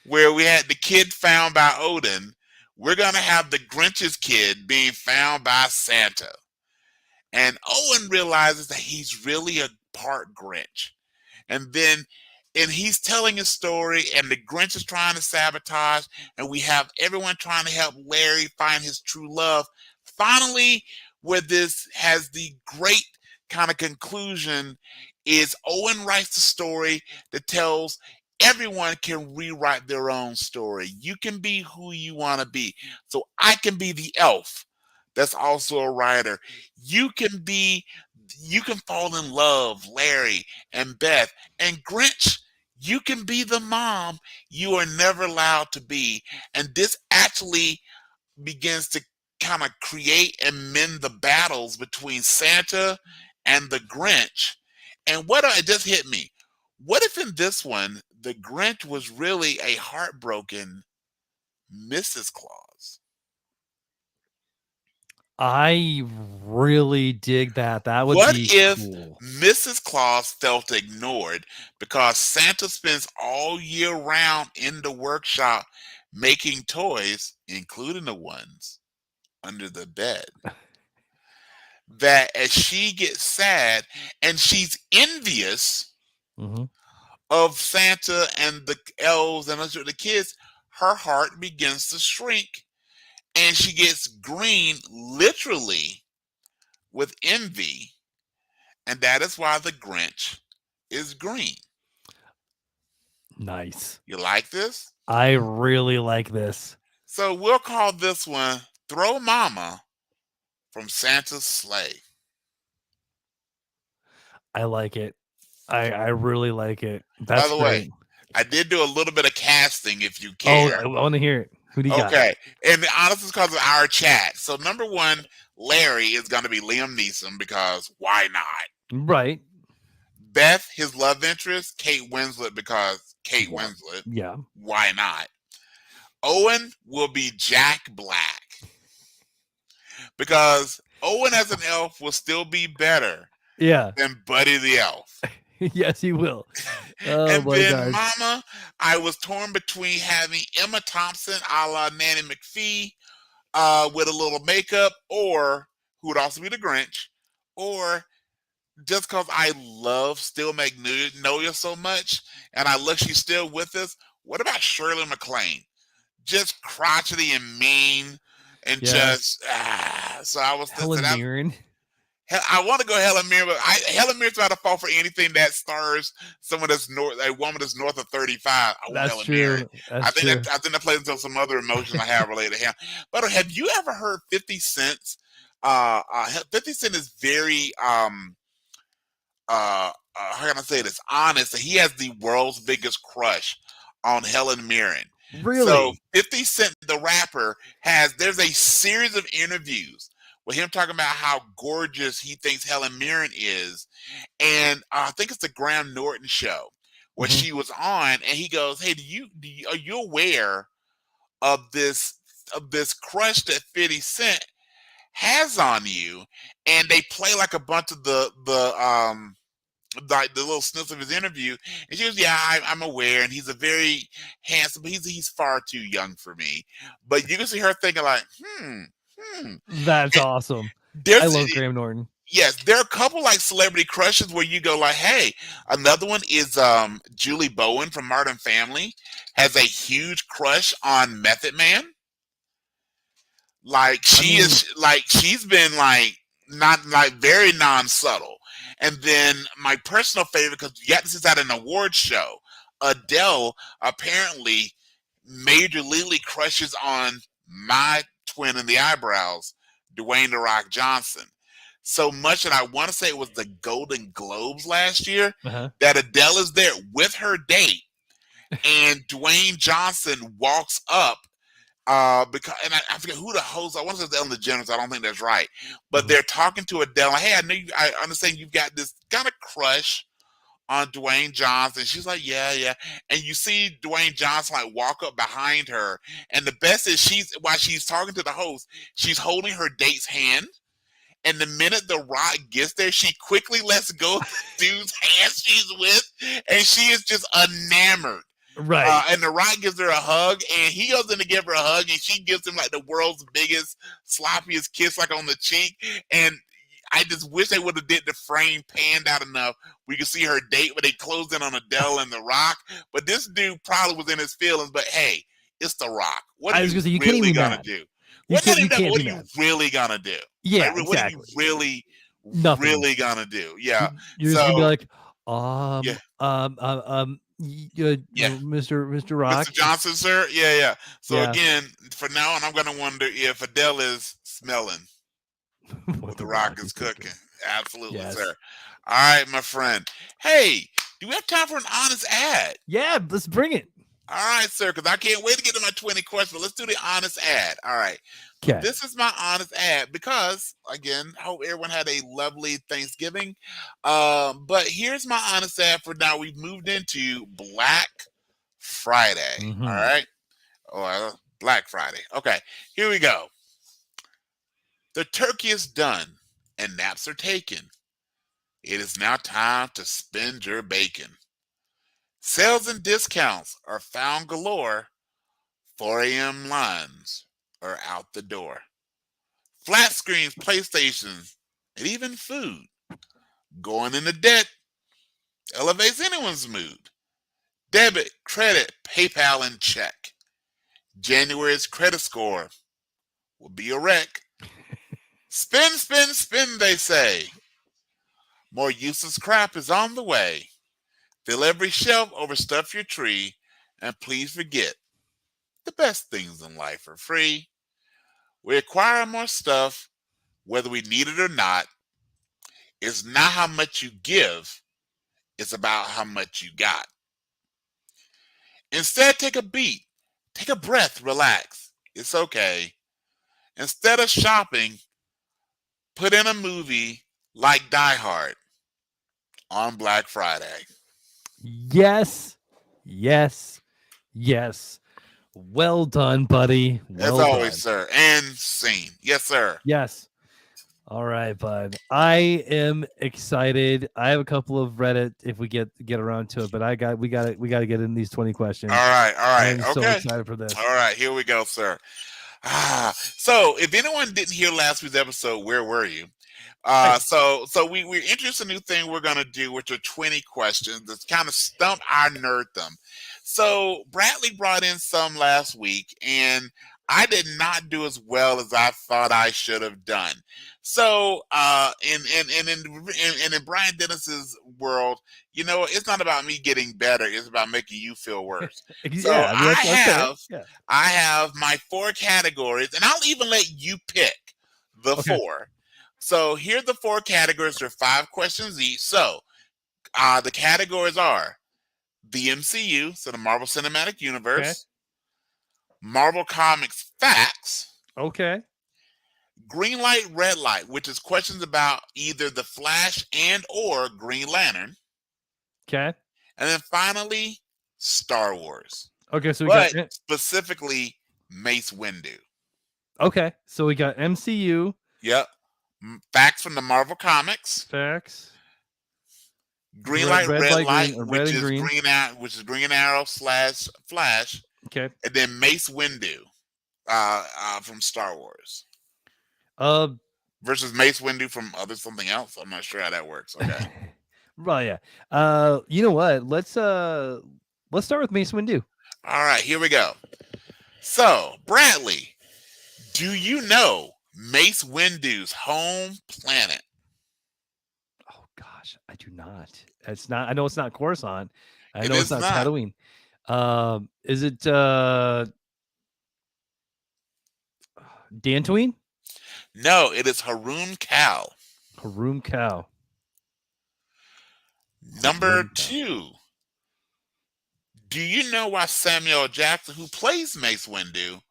where we had the kid found by Odin. We're gonna have the Grinch's kid being found by Santa. And Owen realizes that he's really a part Grinch. And he's telling his story, and the Grinch is trying to sabotage, and we have everyone trying to help Larry find his true love. Finally, where this has the great kind of conclusion is Owen writes the story that tells everyone can rewrite their own story. You can be who you want to be. So I can be the elf that's also a writer. You can be, you can fall in love, Larry and Beth. And Grinch, you can be the mom you are never allowed to be. And this actually begins to kind of create and mend the battles between Santa and the Grinch. And what it just hit me. What if in this one the Grinch was really a heartbroken Mrs. Claus? I really dig that. That would What be if cool. Mrs. Claus felt ignored because Santa spends all year round in the workshop making toys, including the ones under the bed? That as she gets sad and she's envious Hmm. of Santa and the elves and the kids, her heart begins to shrink and she gets green literally with envy. And that is why the Grinch is green. Nice. You like this? I really like this. So we'll call this one Throw Mama from Santa's Sleigh. I like it. I really like it. By That's the great. way, I did do a little bit of casting if you Oh, care. I want to hear it. Who do you got? Okay. And honestly, it's because of our chat. So number one, Larry is going to be Liam Neeson because why not? Right. Beth, his love interest, Kate Winslet because Kate Yeah. Winslet. Yeah. Why not? Owen will be Jack Black because Owen as an elf will still be better Yeah. than Buddy the Elf. Yes, he will. Oh And my then gosh. Mama, I was torn between having Emma Thompson a la Nanny McPhee with a little makeup, or who would also be the Grinch, or just because I love Still Magnolia so much, and I look, she's still with us. What about Shirley MacLaine? Just crotchety and mean, and Yeah. just so I was so Helen that, Mirren. I want to go Helen Mirren, but Helen Mirren's not a fault for anything that stars someone that's a woman that's north of 35. I want That's Helen Mirren. true. That's true. I think that plays into some other emotions I have related to him. But have you ever heard 50 Cent's? 50 Cent is very how can I say this? Honest. He has the world's biggest crush on Helen Mirren. So Really? 50 Cent, the rapper, there's a series of interviews with him talking about how gorgeous he thinks Helen Mirren is. And I think it's the Graham Norton show where Mhm. she was on, and he goes, "Hey, are you aware of this crush that 50 Cent has on you?" And they play like a bunch of the little snips of his interview, and she goes, "Yeah, I'm aware, and he's a very handsome. He's far too young for me." But you can see her thinking like, hmm. That's And awesome. I there's love Graham Norton. yes, there are a couple like celebrity crushes where you go like, "Hey." Another one is Julie Bowen from Modern Family has a huge crush on Method Man. Like I mean, she's been like not like very non subtle. And then my personal favorite, because this is at an award show, Adele apparently majorly crushes on my twin in the eyebrows, Dwayne The Rock Johnson. So much that I want to say it was the Golden Globes last year that Adele is there with her date, and Dwayne Johnson walks up because, and I forget who the host. I want to say Ellen DeGeneres. I don't think that's right, but they're talking to Adele. Like, hey, I understand you've got this kind of crush on Dwayne Johnson. She's like, yeah. And you see Dwayne Johnson like walk up behind her. And the best is while she's talking to the host, she's holding her date's hand. And the minute The Rock gets there, she quickly lets go of the dude's hand she's with. And she is just enamored. Right. And The Rock gives her a hug, and he goes in to give her a hug, and she gives him like the world's biggest, sloppiest kiss, like on the cheek. And I just wish they would have did the frame panned out enough we could see her date, but they closed in on Adele and The Rock. But this dude probably was in his feelings. But hey, it's The Rock. What are you really gonna do? What are you really gonna do? Yeah, like, exactly. What are you really gonna do? Yeah, you're just gonna be like, Mr. Rock, Mr. Johnson, sir. Yeah. So again, for now on, I'm gonna wonder if Adele is smelling what The Rock is cooking. Absolutely, sir. All right, my friend. Hey, do we have time for an honest ad? Yeah, let's bring it. All right, sir, because I can't wait to get to my 20 questions. But let's do the honest ad. All right. Okay. This is my honest ad because, again, I hope everyone had a lovely Thanksgiving. But here's my honest ad for now. We've moved into Black Friday. All right. Black Friday. Okay, here we go. The turkey is done and naps are taken. It is now time to spend your bacon. Sales and discounts are found galore. 4 a.m. lines are out the door. Flat screens, PlayStations, and even food. Going into debt elevates anyone's mood. Debit, credit, PayPal, and check. January's credit score will be a wreck. Spend, spend, spend, they say. More useless crap is on the way. Fill every shelf, overstuff your tree, and please forget, the best things in life are free. We acquire more stuff, whether we need it or not. It's not how much you give, it's about how much you got. Instead, take a beat, take a breath, relax. It's okay. Instead of shopping, put in a movie like Die Hard on Black Friday. Yes. Well done, buddy. As always, sir. And scene. Yes, sir. Yes. All right, bud. I am excited. I have a couple of Reddit if we get around to it, but we got to get in these 20 questions. All right. I'm so excited for this. All right, here we go, sir. So if anyone didn't hear last week's episode, where were you? So we're introducing a new thing we're gonna do, which are 20 questions that's kind of stump our nerddom. So Bradley brought in some last week, and I did not do as well as I thought I should have done. So in Brian Dennis's world, you know, it's not about me getting better; it's about making you feel worse. So I have my 4 categories, and I'll even let you pick the 4. So here are the 4 categories. There are 5 questions each. So the categories are the MCU, so the Marvel Cinematic Universe, Marvel Comics facts, green light, red light, which is questions about either the Flash and or Green Lantern. And then finally, Star Wars. So we got specifically Mace Windu. So we got MCU. Yep. Facts from the Marvel Comics. Facts. Green light, red light, which is Green Arrow / Flash. And then Mace Windu from Star Wars. Versus Mace Windu from something else. I'm not sure how that works. Okay. Well, yeah. You know what? Let's start with Mace Windu. All right, here we go. So, Bradley, do you know Mace Windu's home planet? Oh Gosh, I do not. It's not. I know it's not Coruscant. I It know it's is not not. Tatooine. Is it Dantooine? No, it is Haroon Cal. Haroon Cow. Number Haroon Cow. 2. Do you know why Samuel Jackson, who plays Mace Windu,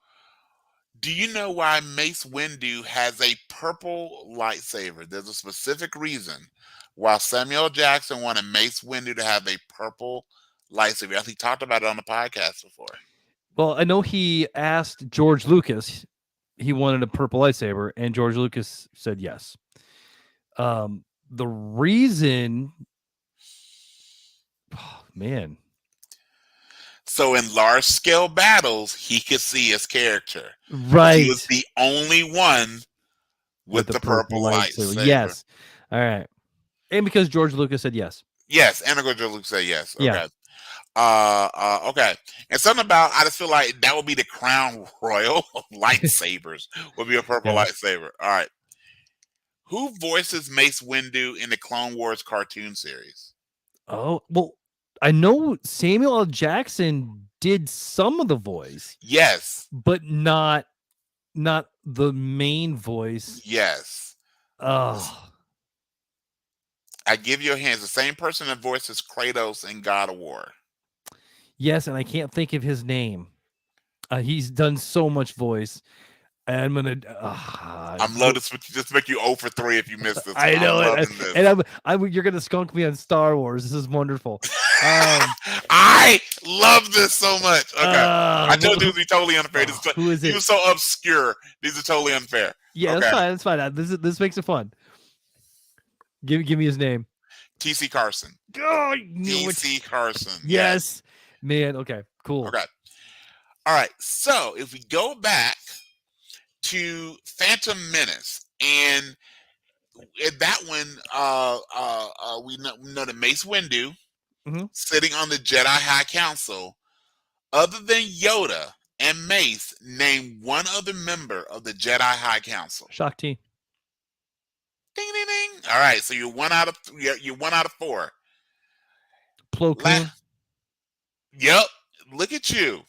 do you know why Mace Windu has a purple lightsaber? There's a specific reason why Samuel Jackson wanted Mace Windu to have a purple lightsaber. I think he talked about it on the podcast before. Well, I know he asked George Lucas. He wanted a purple lightsaber, and George Lucas said yes. The reason, oh, man, So in large scale battles, he could see his character. right? He was the only one with the purple lightsaber. Yes. All right. And because George Lucas said yes. Yes, and George Lucas said yes. Okay. Yeah. Okay. And something about, I just feel like that would be the crown royal of lightsabers. Would be a purple Yeah. lightsaber. All right. Who voices Mace Windu in the Clone Wars cartoon series? Oh, well, I know Samuel L. Jackson did some of the voice, Yes. but not the main voice. Yes. Oh, I give you a hint. It's the same person that voices Kratos in God of War. yes, and I can't think of his name. He's done so much voice. And I'm gonna. I'm loving this. Just make you 0 for 3 if you miss this. I know I'm it, loving this. and you're gonna skunk me on Star Wars. This is wonderful. I love this so much. Okay, I told you it would be totally unfair. Who is He it? was so obscure. These are totally unfair. Yeah, Okay. that's fine. That's fine. This makes it fun. Give me his name. T.C. Carson. Oh, I knew it. T.C. Carson. Yes, man. Okay, cool. Okay. All right. So if we go back to Phantom Menace, and that one, we know that Mace Windu sitting on the Jedi High Council. Other than Yoda and Mace, name one other member of the Jedi High Council. Shakti. Ding ding ding. All right, so you're 1 out of 4. Plo Koon. Yep. Look at you.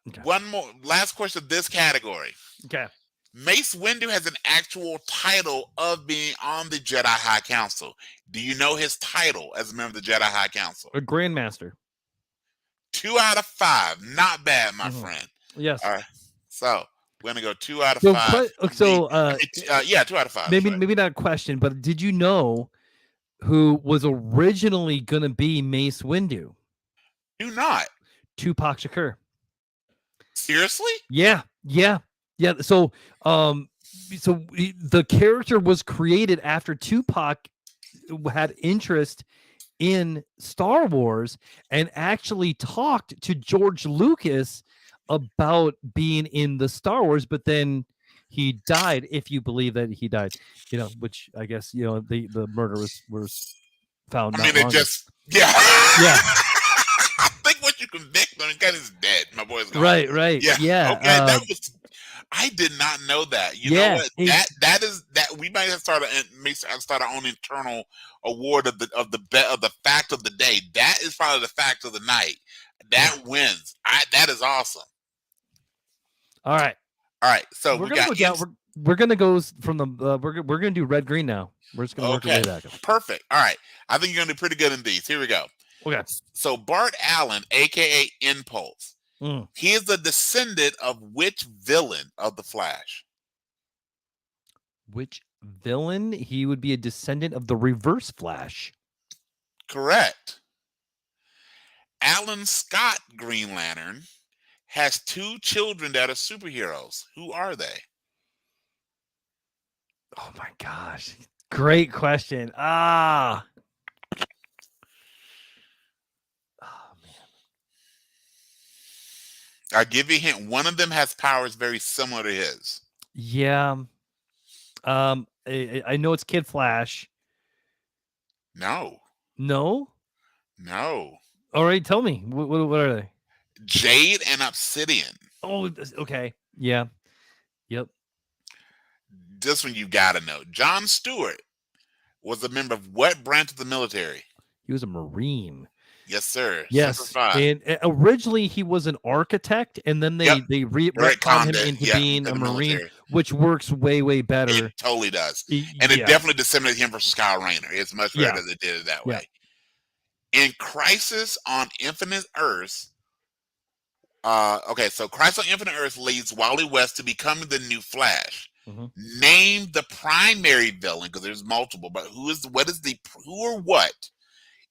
Okay. One more. Last question of this category. Okay. Mace Windu has an actual title of being on the Jedi High Council. Do you know his title as a member of the Jedi High Council? A Grandmaster. 2 out of 5. Not bad, my friend. Yes. All right. So we're gonna go 2 out of So, 5. Yeah, 2 out of 5. Maybe not a question, but did you know who was originally gonna be Mace Windu? Do not. Tupac Shakur. Seriously? Yeah. So, the character was created after Tupac had interest in Star Wars and actually talked to George Lucas about being in the Star Wars, but then he died, if you believe that he died, which I guess, the murder was found. I mean, yeah. I think what you convict him, God is dead. My boy's gone. Right. Yeah. Okay, I did not know that. You know what? That we might have start our own internal award of the fact of the day. That is probably the fact of the night. That wins. That is awesome. All right. So we're gonna go down. We're gonna go from the. We're gonna do red green now. We're just gonna work our way back. Perfect. All right. I think you're gonna do pretty good in these. Here we go. Okay. So Bart Allen, aka Impulse, he is the descendant of which villain of the Flash? Which villain? He would be a descendant of the Reverse Flash. Correct. Alan Scott Green Lantern has 2 children that are superheroes. Who are they? Oh my gosh. Great question. Oh man. I'll give you a hint. One of them has powers very similar to his. Yeah. I know it's Kid Flash. No. All right, tell me. What are they? Jade and Obsidian. Oh, okay. Yeah. Yep. This one you gotta know. John Stewart, was a member of what branch of the military? He was a Marine. Yes, sir. Semper Yes, Fi. and originally he was an architect, and then Yep. they Right, retconned him Conda. into Yeah, being into a the Marine, military. which works way better. It totally does. And it Yeah, definitely disseminated him versus Kyle Rayner. It's much better that they did it that Yeah. way. In Crisis on Infinite Earth, so Crisis on Infinite Earth leads Wally West to becoming the new Flash. Mhm. Name the primary villain, because there's multiple, but who or what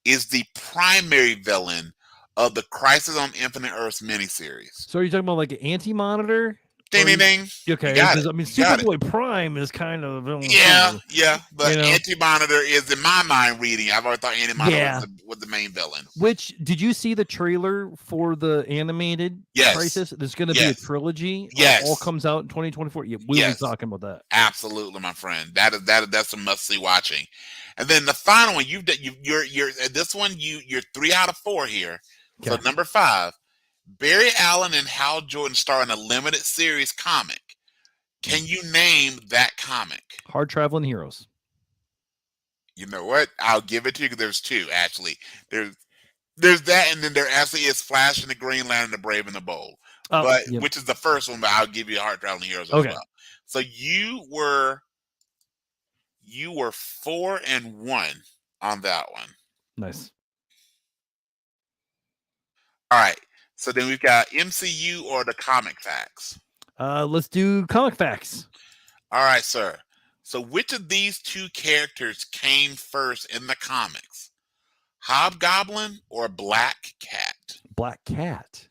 is the primary villain of the Crisis on Infinite Earth miniseries? So are you talking about like an Anti-Monitor? Ding, ding, ding. Okay, You got because it. I mean, You got it. Superboy Prime is kind of Yeah, but you know? Anti-Monitor is, in my mind, reading. I've always thought Anti-Monitor Yeah. was the main villain. Which, did you see the trailer for the animated Yes. Crisis? There's going to be a Yes. trilogy. Yes. All comes out in 2024. Yeah, we'll Yes. be talking about that. Absolutely, my friend. That's some must-see watching. And then the final one, you're this one, you're 3 out of 4 here. So Okay. number 5, Barry Allen and Hal Jordan star in a limited series comic. Can you name that comic? Hard Traveling Heroes. You know what? I'll give it to you because there's 2 actually. There's that, and then there actually is Flash and the Green Lantern, the Brave and the Bold. But Yep. which is the first one, but I'll give you Hard Traveling Heroes as Okay. well. So you were 4-1 on that one. Nice. All right. So then we've got MCU or the comic facts. Let's do comic facts. All right, sir. So which of these 2 characters came first in the comics? Hobgoblin or Black Cat? Black Cat.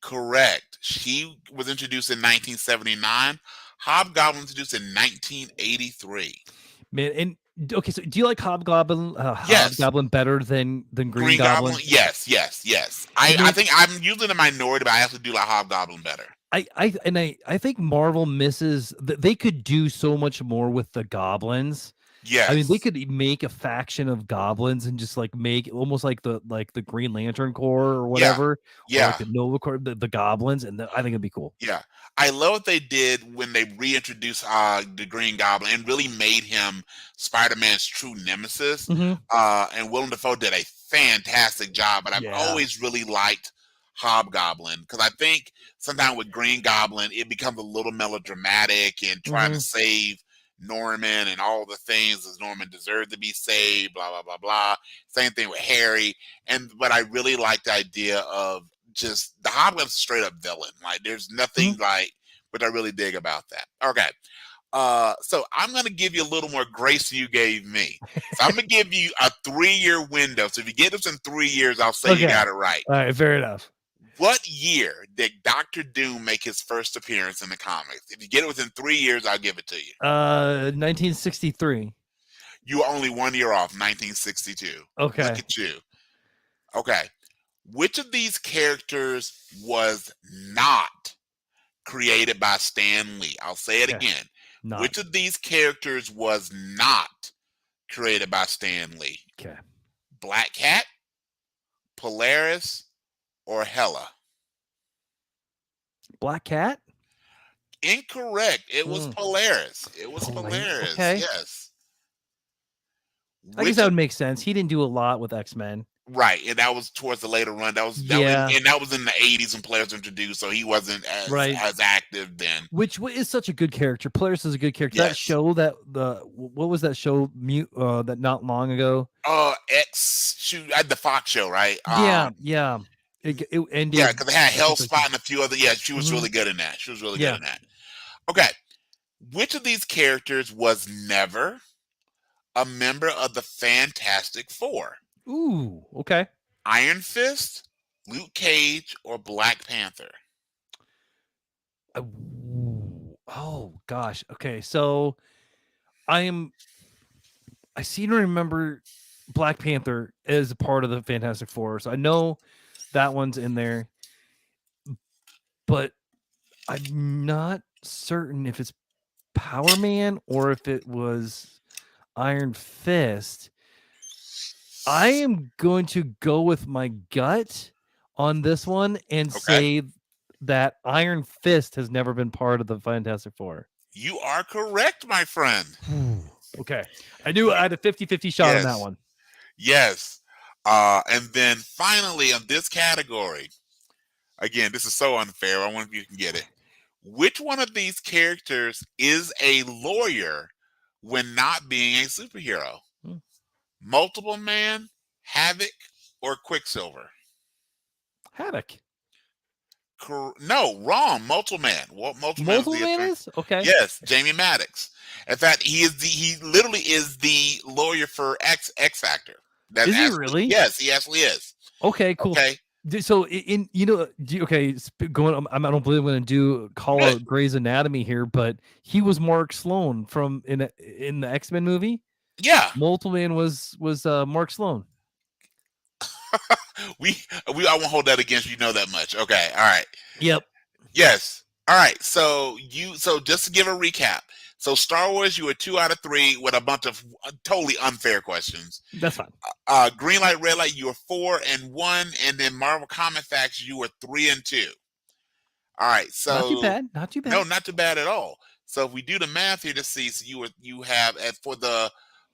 Correct. She was introduced in 1979. Hobgoblin introduced in 1983. Man, and okay, so do you like Hobgoblin? Yes. Hobgoblin better than Green Goblin? Yes. I think I'm usually the minority, but I actually do like Hobgoblin better. I think Marvel misses that they could do so much more with the goblins. Yes. I mean, they could make a faction of goblins and just like make almost like the Green Lantern Corps or whatever. Yeah. Or like the Nova Corps, the goblins, and I think it'd be cool. Yeah. I love what they did when they reintroduced the Green Goblin and really made him Spider-Man's true nemesis. Mhm. And Willem Dafoe did a fantastic job, but I've always really liked Hobgoblin because I think sometimes with Green Goblin, it becomes a little melodramatic and trying to save Norman and all the things as Norman deserved to be saved, blah, blah, blah, blah. Same thing with Harry. But I really like the idea of just the Hobgoblin's a straight up villain. Like there's nothing like, which I really dig about that. Okay. So I'm going to give you a little more grace than you gave me. So I'm going to give you a 3-year window. So if you get this in 3 years, I'll say you got it right. All right, fair enough. What year did Dr. Doom make his first appearance in the comics? If you get it within 3 years, I'll give it to you. 1963. You are only 1 year off, 1962. Okay. Look at you. Okay. Which of these characters was not created by Stan Lee? I'll say it again. Not. Which of these characters was not created by Stan Lee? Okay. Black Cat, Polaris, or Hela? Black Cat? Incorrect. It was Polaris. It was Polaris. Okay. Yes. I guess that would make sense. He didn't do a lot with X-Men. Right, and that was towards the later run. That was in the 80s when Polaris introduced, so he wasn't as active then. Which is such a good character. Polaris is a good character. That show what was that show that not long ago? The Fox show, right? Yeah. It ended. Yeah, because they had Hellspot and a few other. Yeah, she was really good in that. She was really good in that. Okay, which of these characters was never a member of the Fantastic Four? Ooh, okay. Iron Fist, Luke Cage, or Black Panther? Oh gosh. Okay, so I seem to remember Black Panther as a part of the Fantastic Four, so I know that one's in there, but I'm not certain if it's Power Man or if it was Iron Fist. I am going to go with my gut on this one and say that Iron Fist has never been part of the Fantastic Four. You are correct, my friend. Okay. I knew I had a 50-50 shot on that Yes. one. Yes. And then finally, on this category, again, this is so unfair. I wonder if you can get it. Which one of these characters is a lawyer when not being a superhero? Hmm. Multiple Man, Havoc, or Quicksilver? Havoc. No, wrong. Multiple Man. Well, Multiple Man was Multiple the Man attorney. is? Okay. Yes, Jamie Maddox. In fact, he literally is the lawyer for X Factor. Is he really? Yes, he actually is. Okay, cool. Okay. So going. I don't believe I'm going to do call out Grey's Anatomy here, but he was Mark Sloan from in the X-Men movie. Yeah. Multiple Man was Mark Sloan. I won't hold that against you. Know that much. Okay. All right. Yep. Yes. All right. So just to give a recap. So Star Wars, you were 2 out of 3 with a bunch of totally unfair questions. That's fine. Green Light, Red Light, you were 4 and 1, and then Marvel Comic Facts, you were 3 and 2. All right. So not too bad. Not too bad. No, not too bad at all. So if we do the math here to see, so you have for the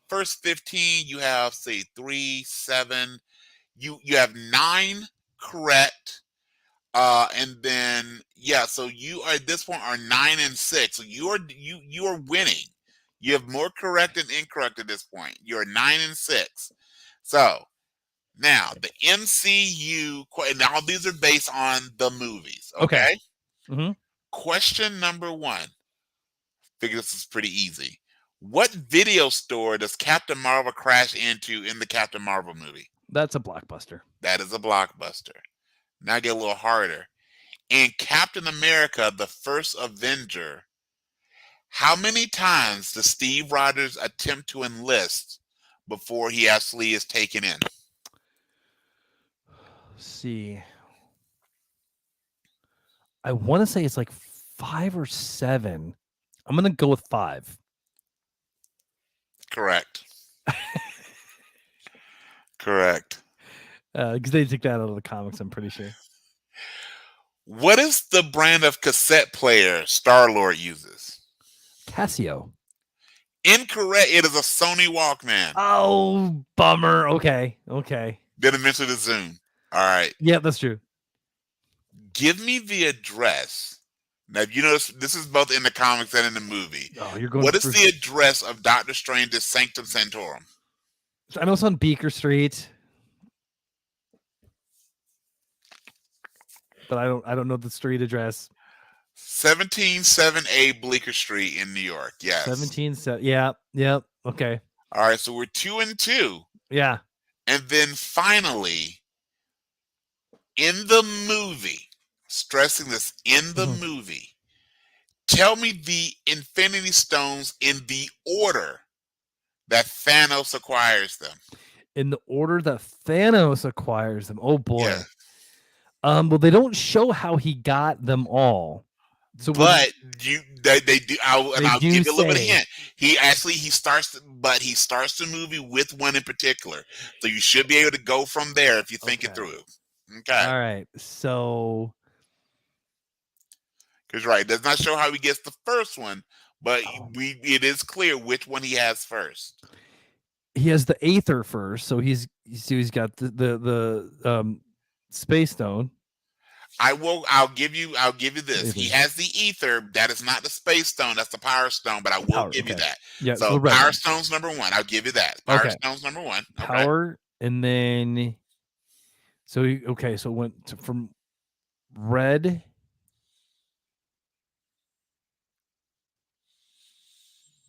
first 15, you have 3, 7. You have 9 correct. And then so you are at this point are 9 and 6. So you are winning. You have more correct and incorrect at this point. You're 9 and 6. So now the MCU, and all these are based on the movies. Okay. Mm-hmm. Question number 1. Figure this is pretty easy. What video store does Captain Marvel crash into in the Captain Marvel movie? That's a blockbuster. That is a blockbuster. Now get a little harder. In Captain America, the First Avenger, how many times does Steve Rogers attempt to enlist before he actually is taken in? Let's see. I want to say it's like 5 or 7. I'm going to go with 5. Correct. Correct. Because they took that out of the comics, I'm pretty sure. What is the brand of cassette player Star-Lord uses? Casio. Incorrect. It is a Sony Walkman. Oh, bummer. Okay. Didn't mention the Zoom. All right. Yeah, that's true. Give me the address. Now, you know, this is both in the comics and in the movie. Oh, you're going. What is the address of Doctor Strange's Sanctum Sanctorum? I know it's on Beaker Street, but I don't know the street address. 177A Bleecker Street in New York. Yes. 17. Yeah. Okay. All right. So we're 2 and 2. Yeah. And then finally, in the movie, stressing this, in the movie, tell me the Infinity Stones in the order that Thanos acquires them. In the order that Thanos acquires them. Oh boy. Yeah. Well, they don't show how he got them all. So, but they do. I'll give you a little bit of hint. He starts the movie with one in particular, so you should be able to go from there if you think it through. Okay. All right. So, because it does not show how he gets the first one, but it is clear which one he has first. He has the Aether first, so he's got the Space Stone. I'll give you this. He has the Ether. That is not the Space Stone. That's the Power Stone. But I will give you that. Yeah. So Power Stone's number 1. I'll give you that. Power Stone's number 1. Okay. Power, and then so it went from red,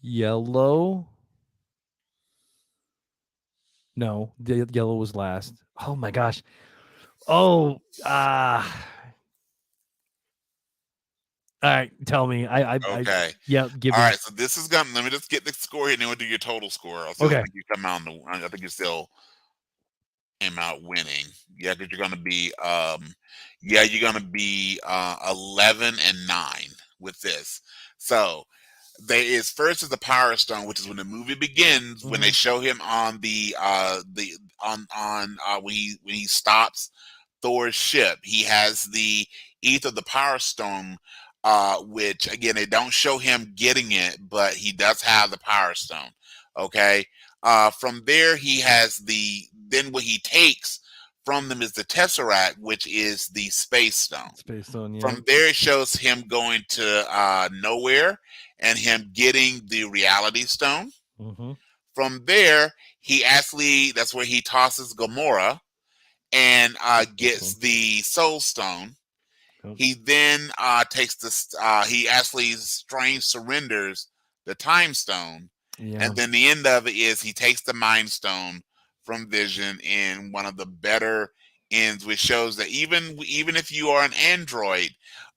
yellow. No, the yellow was last. Oh my gosh. Oh, all right, tell me. Okay. Give all me. right, so this is gonna. Let me just get the score here, and then we'll do your total score. I'll see if you come out. I think you still came out winning. Yeah, because you're gonna be. You're gonna be 11 and 9 with this. So there is first is the Power Stone, which is when the movie begins, when they show him on when he stops Thor's ship. He has the Ether, the Power Stone, which again they don't show him getting it, but he does have the Power Stone. Okay. From there, he has then what he takes from them is the Tesseract, which is the Space Stone. Space Stone, yeah. From there, it shows him going to nowhere and him getting the Reality Stone. Mm-hmm. From there, that's where he tosses Gamora and gets the Soul Stone. Yep. He then he actually strange surrenders the Time Stone. Yeah. And then the end of it is he takes the Mind Stone from Vision in one of the better ends, which shows that even if you are an android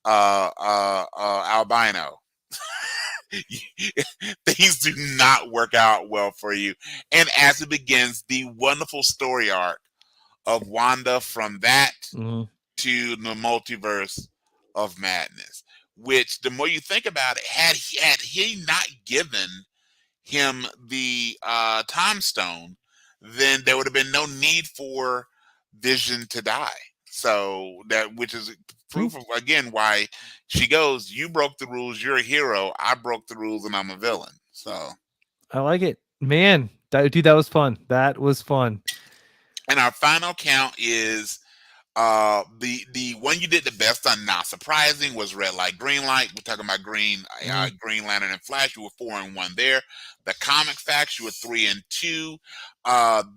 albino, things do not work out well for you. And as it begins the wonderful story arc of Wanda from that Mm-hmm. to the Multiverse of Madness, which the more you think about it, had he not given him the Time Stone, then there would have been no need for Vision to die. So which is proof of, again, why she goes, you broke the rules, you're a hero, I broke the rules and I'm a villain. So I like it, man. Dude, that was fun. That was fun. And our final count is the one you did the best on, not surprising, was Red Light Green Light. We're talking about Green Lantern and Flash. You were 4-1 there. The comic facts, you were 3-2.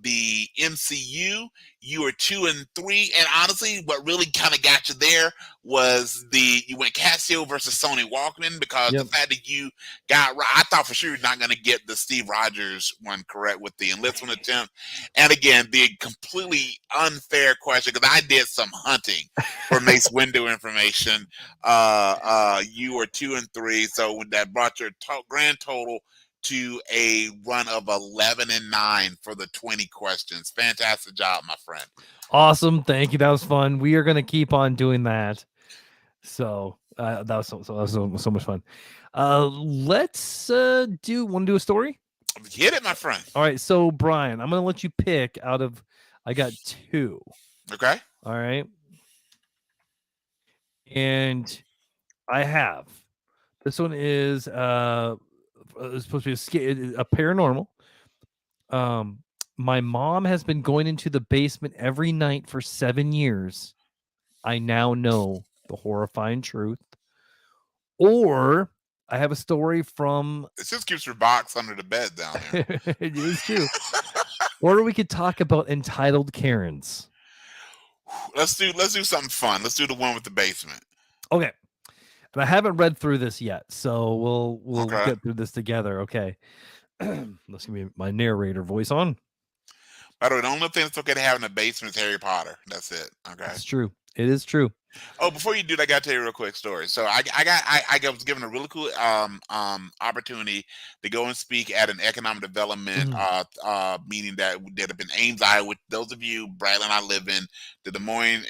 The MCU, you were 2-3. And honestly, what really kind of got you there was you went Casio versus Sony Walkman, because the fact that you got right, I thought for sure you're not going to get the Steve Rogers one correct with the enlistment attempt. And again, the completely unfair question, because I did some hunting for Mace Windu information. You were 2-3, so that brought your grand total to a run of 11-9 for the 20 questions. Fantastic job, my friend. Awesome. Thank you. That was fun. We are going to keep on doing that. So that was so much fun. Let's want to do a story? Hit it, my friend. All right. So Brian, I'm going to let you pick out of, I got 2. Okay. All right. And I have, this one is it's supposed to be a paranormal. My mom has been going into the basement every night for 7 years. I now know the horrifying truth. Or I have a story from. It just keeps your box under the bed down there. It is true. Or we could talk about entitled Karens. Let's do something fun. Let's do the one with the basement. Okay. And I haven't read through this yet, so we'll get through this together. Okay. Let's give me my narrator voice on. By the way, the only thing that's okay to have in the basement is Harry Potter. That's it. Okay. That's true. It is true. Oh, before you do that, I got to tell you a real quick story. So I was given a really cool opportunity to go and speak at an economic development meeting that have been Ames, Iowa. Those of you, Bradley and I live in the Des Moines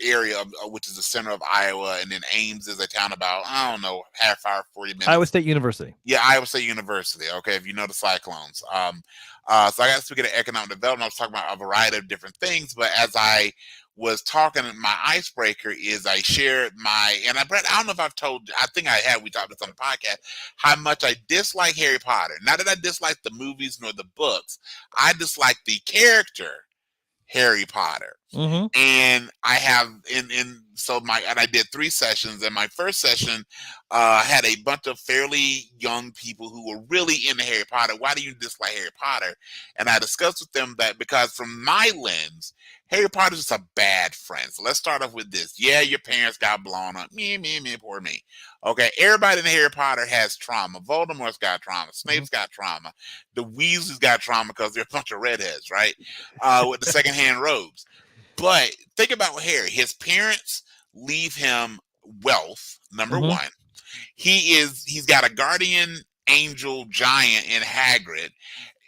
area, which is the center of Iowa, and then Ames is a town about, I don't know, half hour, 40 minutes. Iowa State University. Yeah, Iowa State University. Okay, if you know the Cyclones. So I got to speak at economic development. I was talking about a variety of different things, but as I was talking, my icebreaker is I shared Brett, I don't know if I've told, I think I have, we talked about this on the podcast, how much I dislike Harry Potter. Not that I dislike the movies nor the books. I dislike the character Harry Potter. Mm-hmm. And I have I did 3 sessions, and my first session had a bunch of fairly young people who were really into Harry Potter. Why do you dislike Harry Potter? And I discussed with them that because from my lens, Harry Potter's just a bad friend. So let's start off with this. Yeah, your parents got blown up. Me, poor me. Okay, everybody in Harry Potter has trauma. Voldemort's got trauma. Snape's got trauma. The Weasleys got trauma because they're a bunch of redheads, right? With the secondhand robes. But think about Harry. His parents leave him wealth, number one. He's got a guardian angel giant in Hagrid.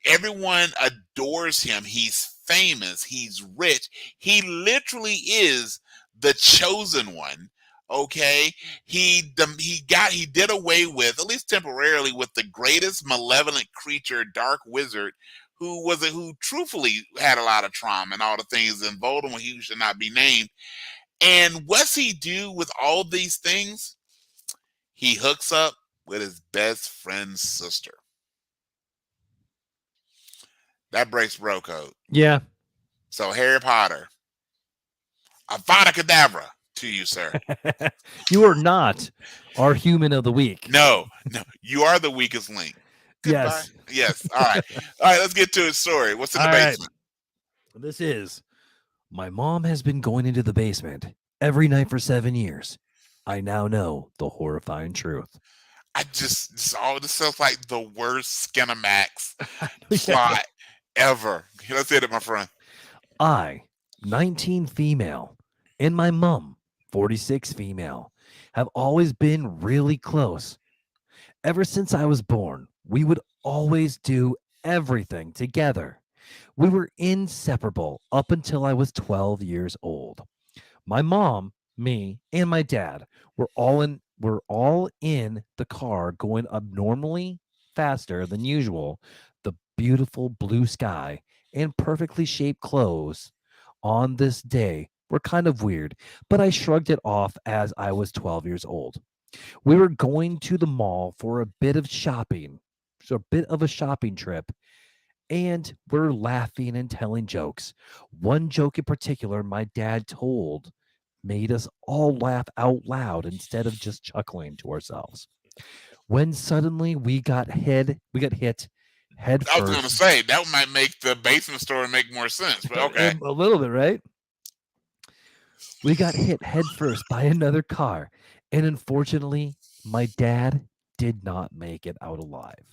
Everyone adores him. He's famous. He's rich. He literally is the chosen one. Okay, he did away with, at least temporarily, with the greatest malevolent creature, dark wizard, who truthfully had a lot of trauma and all the things, and Voldemort, he should not be named. And what's he do with all these things? He hooks up with his best friend's sister. That breaks bro code. Yeah. So Harry Potter, Avada Kedavra to you, sir. You are not our human of the week. No, you are the weakest link. Goodbye. Yes. Yes. All right. Let's get to his story. What's in the All right. basement? This is my mom has been going into the basement every night for 7 years. I now know the horrifying truth. This sounds like the worst Skinamax Yeah. plot ever. Let's hit it, my friend. I, 19 female, and my mom, 46 female, have always been really close. Ever since I was born, we would always do everything together. We were inseparable up until I was 12 years old. My mom, me, and my dad were all in the car going abnormally faster than usual. The beautiful blue sky and perfectly shaped clothes on this day were kind of weird, but I shrugged it off as I was 12 years old. We were going to the mall for a bit of shopping, so a bit of a shopping trip, and we're laughing and telling jokes. One joke in particular my dad told made us all laugh out loud instead of just chuckling to ourselves. When suddenly we got hit head I was going to first. say that might make the basement story make more sense, but okay. A little bit, right? We got hit head first by another car, and unfortunately, my dad did not make it out alive.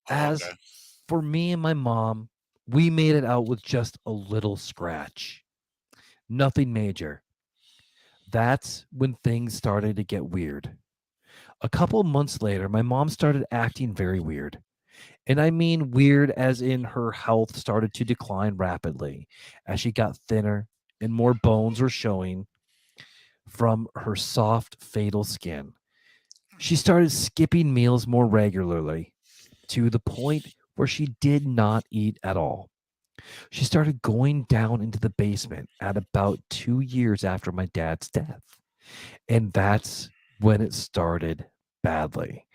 As Okay. for me and my mom, we made it out with just a little scratch. Nothing major. That's when things started to get weird. A couple months later, my mom started acting very weird. And I mean weird as in her health started to decline rapidly as she got thinner and more bones were showing from her soft, fatal skin. She started skipping meals more regularly to the point where she did not eat at all. She started going down into the basement at about 2 years after my dad's death. And that's when it started badly.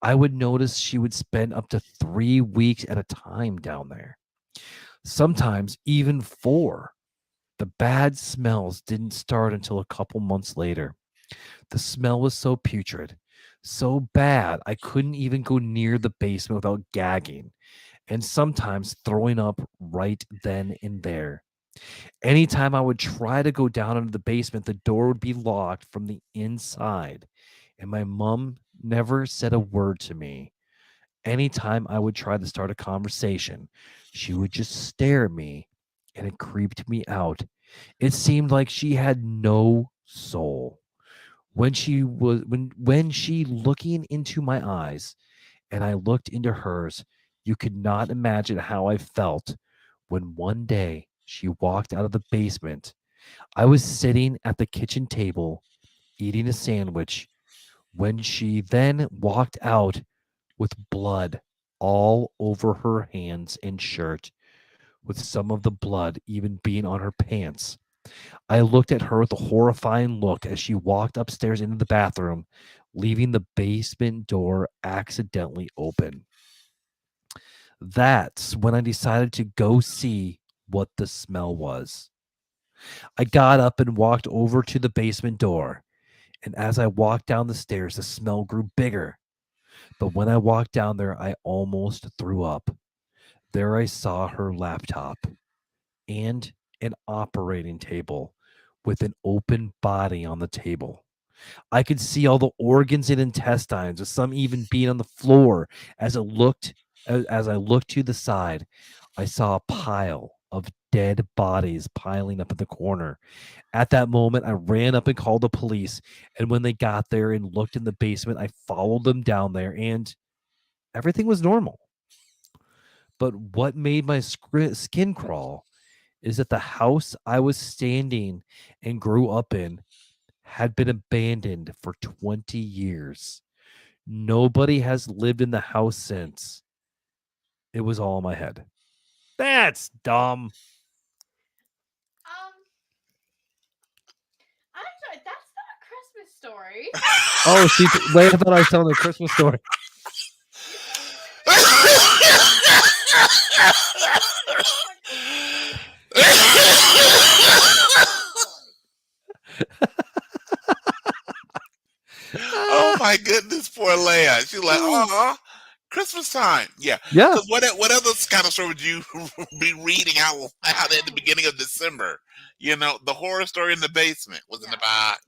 I would notice she would spend up to 3 weeks at a time down there, sometimes even 4. The bad smells didn't start until a couple months later. The smell was so putrid, so bad, I couldn't even go near the basement without gagging and sometimes throwing up right then and there. Anytime I would try to go down into the basement, the door would be locked from the inside, and my mom never said a word to me. Anytime I would try to start a conversation, she would just stare at me, and it creeped me out. It seemed like she had no soul. When she looking into my eyes and I looked into hers, you could not imagine how I felt when one day she walked out of the basement. I was sitting at the kitchen table eating a sandwich when she then walked out with blood all over her hands and shirt, with some of the blood even being on her pants. I looked at her with a horrifying look as she walked upstairs into the bathroom, leaving the basement door accidentally open. That's when I decided to go see what the smell was. I got up and walked over to the basement door, and as I walked down the stairs, the smell grew bigger. But when I walked down there, I almost threw up. There I saw her laptop and an operating table with an open body on the table. I could see all the organs and intestines, with some even being on the floor. As I looked to the side, I saw a pile of dead bodies piling up in the corner. At that moment, I ran up and called the police. And when they got there and looked in the basement, I followed them down there, and everything was normal. But what made my skin crawl is that the house I was standing and grew up in had been abandoned for 20 years. Nobody has lived in the house since. It was all in my head. That's dumb. Actually, that's not a Christmas story. Oh, see, wait, I thought I was telling a Christmas story. Oh my goodness, poor Leia. She's like, oh, Christmas time. Yeah. Yeah. Because what other kind of story would you be reading out loud at the beginning of December? You know, the horror story in the basement was in the box.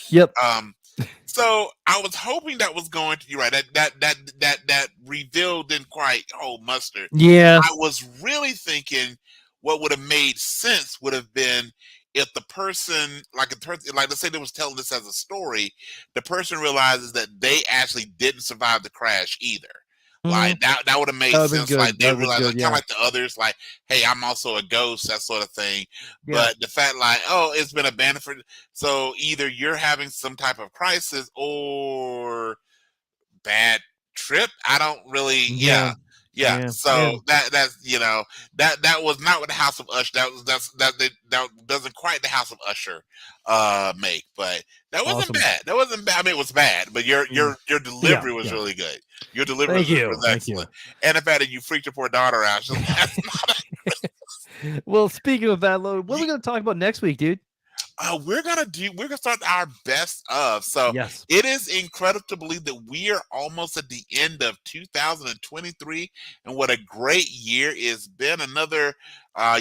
Yep. Um, so I was hoping that was going to. You're right. That reveal didn't quite hold mustard. Yeah. I was really thinking what would have made sense would have been if the person, like a person, like let's say they was telling this as a story, the person realizes that they actually didn't survive the crash either. Like Mhm. that would have made That would've been sense. good. Like they That would've been realize, good, like kind of yeah. like the others, like, hey, I'm also a ghost, that sort of thing. Yeah. But the fact, like, oh, it's been abandoned for, so either you're having some type of crisis or bad trip. I don't really, Yeah. yeah. Yeah. So that's that was not what the House of Usher. That doesn't quite the House of Usher make, but that wasn't Awesome. bad. That wasn't bad. I mean, it was bad, but your delivery was yeah. really good. Your delivery Thank you. was Thank you. excellent, and the fact that you freaked your poor daughter out. She's like, that's not Well, speaking of that, Lo, what are you, we going to talk about next week, dude? we're gonna start our best of. So Yes. it is incredible to believe that we are almost at the end of 2023, and what a great year it's been. Another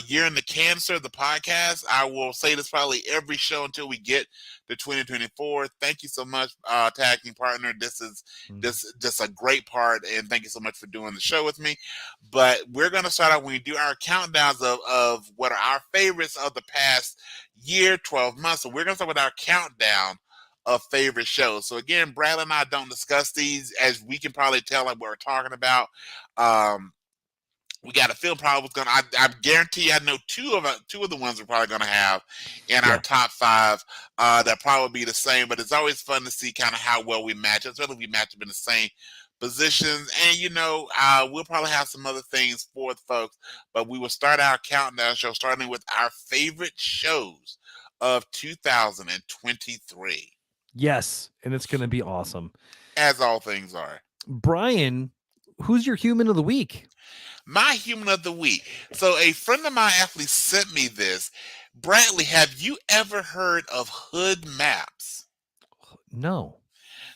year in the cancer of the podcast. I will say this probably every show until we get to 2024. Thank you so much, tag team partner. This is just a great part, and thank you so much for doing the show with me. But we're gonna start out when we do our countdowns of what are our favorites of the past year, 12 months. So we're going to start with our countdown of favorite shows. So again, Bradley and I don't discuss these, as we can probably tell like what we're talking about. We got a film probably was gonna. I guarantee I know two of the ones we're probably gonna have in our top five. That probably be the same, but it's always fun to see kind of how well we match, especially if we match up in the same positions. And we'll probably have some other things for the folks, but we will start our countdown show starting with our favorite shows of 2023, Yes, and it's going to be awesome. as all things are. Brian, who's your human of the week? My human of the week. So a friend of mine actually sent me this. Bradley, have you ever heard of Hood Maps? No.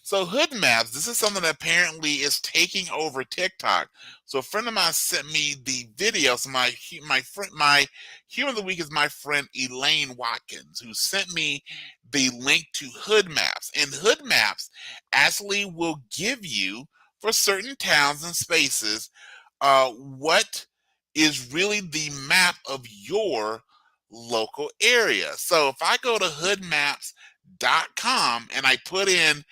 So Hood Maps, this is something that apparently is taking over TikTok. So a friend of mine sent me the video. So my human of the week is my friend Elaine Watkins, who sent me the link to Hood Maps. And Hood Maps actually will give you, for certain towns and spaces, what is really the map of your local area. So if I go to hoodmaps.com and I put in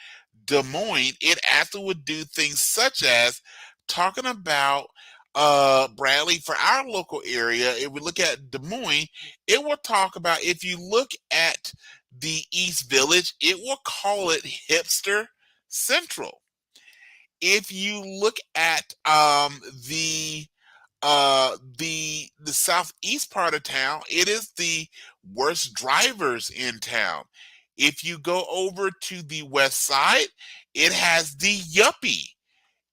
Des Moines, it actually would do things such as talking about Bradley for our local area. If we look at Des Moines, it will talk about, if you look at the East Village, it will call it Hipster Central. If you look at the southeast part of town, it is the worst drivers in town. If you go over to the west side, it has the yuppie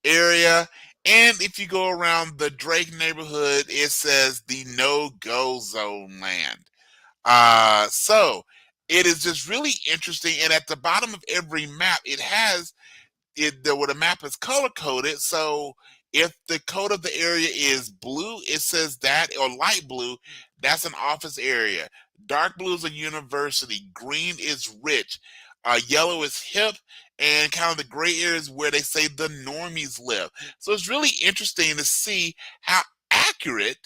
area. And if you go around the Drake neighborhood, it says the no-go zone land. So it is just really interesting. And at the bottom of every map, it has where the map is color coded. So if the code of the area is blue, it says that, or light blue, that's an office area. Dark blue is a university. Green is rich. Yellow is hip, and kind of the gray areas where they say the normies live. So it's really interesting to see how accurate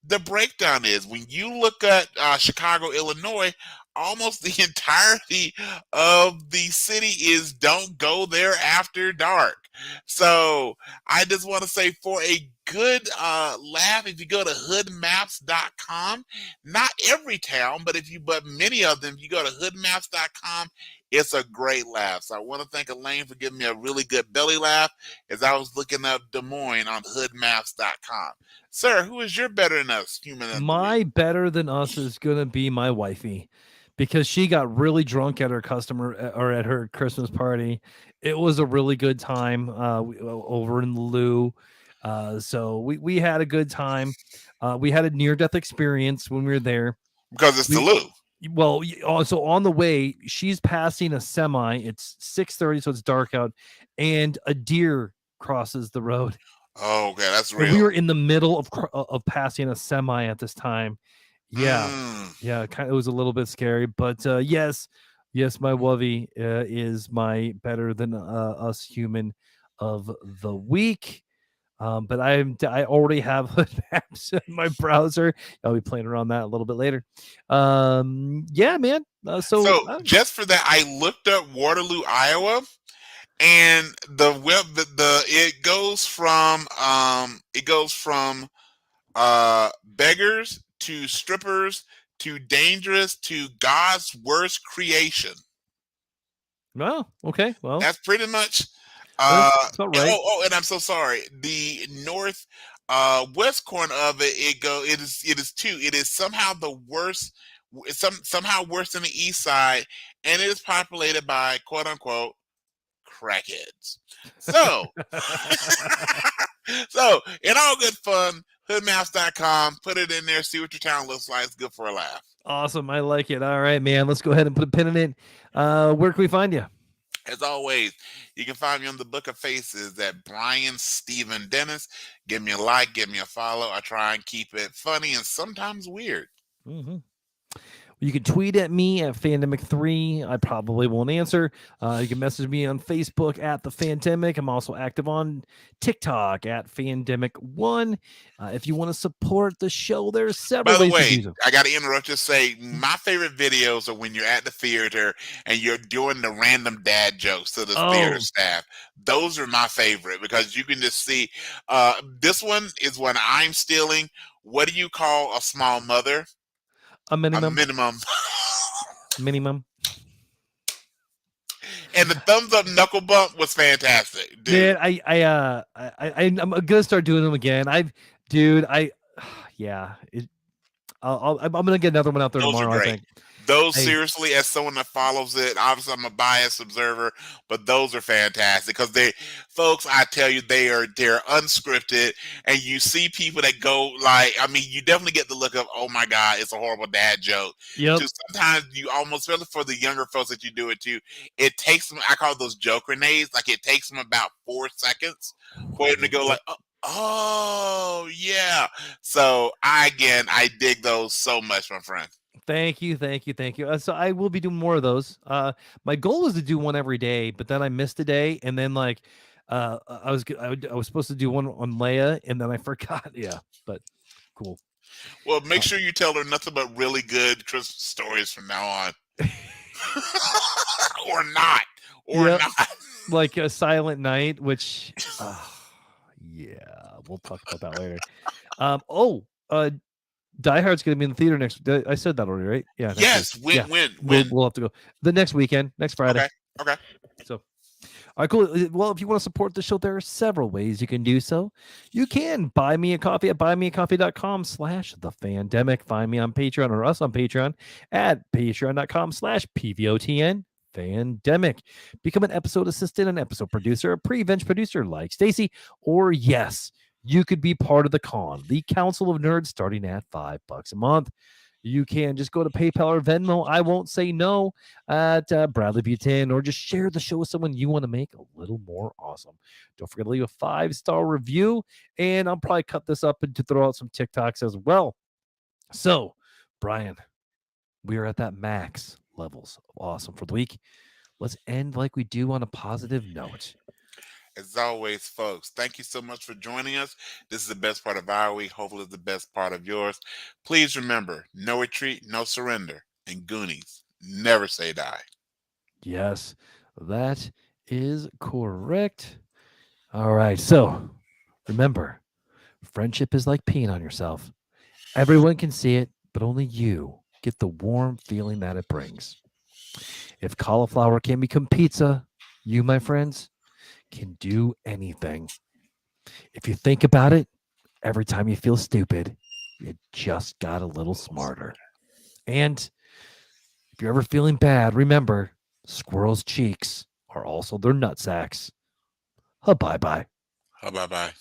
the breakdown is. When you look at Chicago, Illinois, almost the entirety of the city is don't go there after dark. So I just want to say, for a good laugh, if you go to hoodmaps.com, not every town, but many of them, if you go to hoodmaps.com, it's a great laugh. So I want to thank Elaine for giving me a really good belly laugh as I was looking up Des Moines on hoodmaps.com. Sir, who is your better than us human of the week? My better than us is going to be my wifey, because she got really drunk at her at her Christmas party. It was a really good time over in the Lou. So we had a good time. We had a near death experience when we were there. Because it's the We Lou. Well, so on the way, she's passing a semi. It's 6:30, so it's dark out, and a deer crosses the road. Oh, okay, that's And we real. were in the middle of passing a semi at this time. Yeah, Mm. yeah, it was a little bit scary, but yes, my Wovey is my better than us human of the week. But I already have hood maps in my browser. I'll be playing around that a little bit later. Yeah, man. So just for that, I looked up Waterloo, Iowa, and the web the it goes from beggars to strippers to dangerous to God's worst creation. Well, okay. Well, That's pretty much that's about right. and I'm so sorry. The north west corner of it is two. It is somehow the worst, somehow worse than the east side, and it is populated by quote unquote crackheads. So so in all good fun, hoodmaps.com, put it in there, see what your town looks like. It's good for a laugh. Awesome. I like it. All right, man. Let's go ahead and put a pin in it. Where can we find you? As always, you can find me on the Book of Faces at Brian Stephen Dennis. Give me a like, give me a follow. I try and keep it funny and sometimes weird. Mm-hmm. You can tweet at me at Fandemic3. I probably won't answer. You can message me on Facebook at The Fandemic. I'm also active on TikTok at Fandemic1. If you want to support the show, there's several By the ways to way, do so. I got to interrupt to say my favorite videos are when you're at the theater and you're doing the random dad jokes to the theater staff. Those are my favorite because you can just see. This one is when I'm stealing. What do you call a small mother? A minimum. Minimum. And the thumbs up knuckle bump was fantastic, dude. Man, I'm gonna start doing them again. I'm gonna get another one out there Those tomorrow. are great. I think those seriously, as someone that follows it, obviously I'm a biased observer, but those are fantastic because folks, I tell you, they're unscripted, and you see people that go like, I mean, you definitely get the look of, oh my god, it's a horrible dad joke. Yep. Sometimes you almost, especially for the younger folks that you do it to, it takes them. I call those joke grenades. Like it takes them about 4 seconds for them to go like, oh yeah. So I dig those so much, my friend. Thank you. So I will be doing more of those. My goal is to do one every day, but then I missed a day, and then I was supposed to do one on Leia, and then I forgot. Yeah, but cool. Well, make sure you tell her nothing but really good Christmas stories from now on, or not, like a Silent Night, which yeah, we'll talk about that later. Die Hard's going to be in the theater next. I said that already, right? Yeah. Yes. When? We'll have to go the next weekend, next Friday. Okay. So, all right, cool. Well, if you want to support the show, there are several ways you can do so. You can buy me a coffee at buymeacoffee.com/thefandemic. Find me on Patreon or us on Patreon at patreon.com/PVOTN. Fandemic. Become an episode assistant, an episode producer, a pre-bench producer like Stacy, or yes, you could be part of the Council of Nerds, starting at $5 a month. You can just go to PayPal or Venmo. I won't say no at Bradley Butin, or just share the show with someone you want to make a little more awesome. Don't forget to leave a 5-star review, and I'll probably cut this up and to throw out some TikToks as well. So, Brian, we are at that max levels of awesome for the week. Let's end like we do on a positive note. As always, folks, thank you so much for joining us. This is the best part of our week. Hopefully, it's the best part of yours. Please remember, no retreat, no surrender. And Goonies, never say die. Yes, that is correct. All right. So, remember, friendship is like peeing on yourself. Everyone can see it, but only you get the warm feeling that it brings. If cauliflower can become pizza, you, my friends, can do anything. If you think about it, every time you feel stupid, you just got a little smarter. And if you're ever feeling bad, remember, squirrels' cheeks are also their nutsacks. Bye-bye. Bye-bye.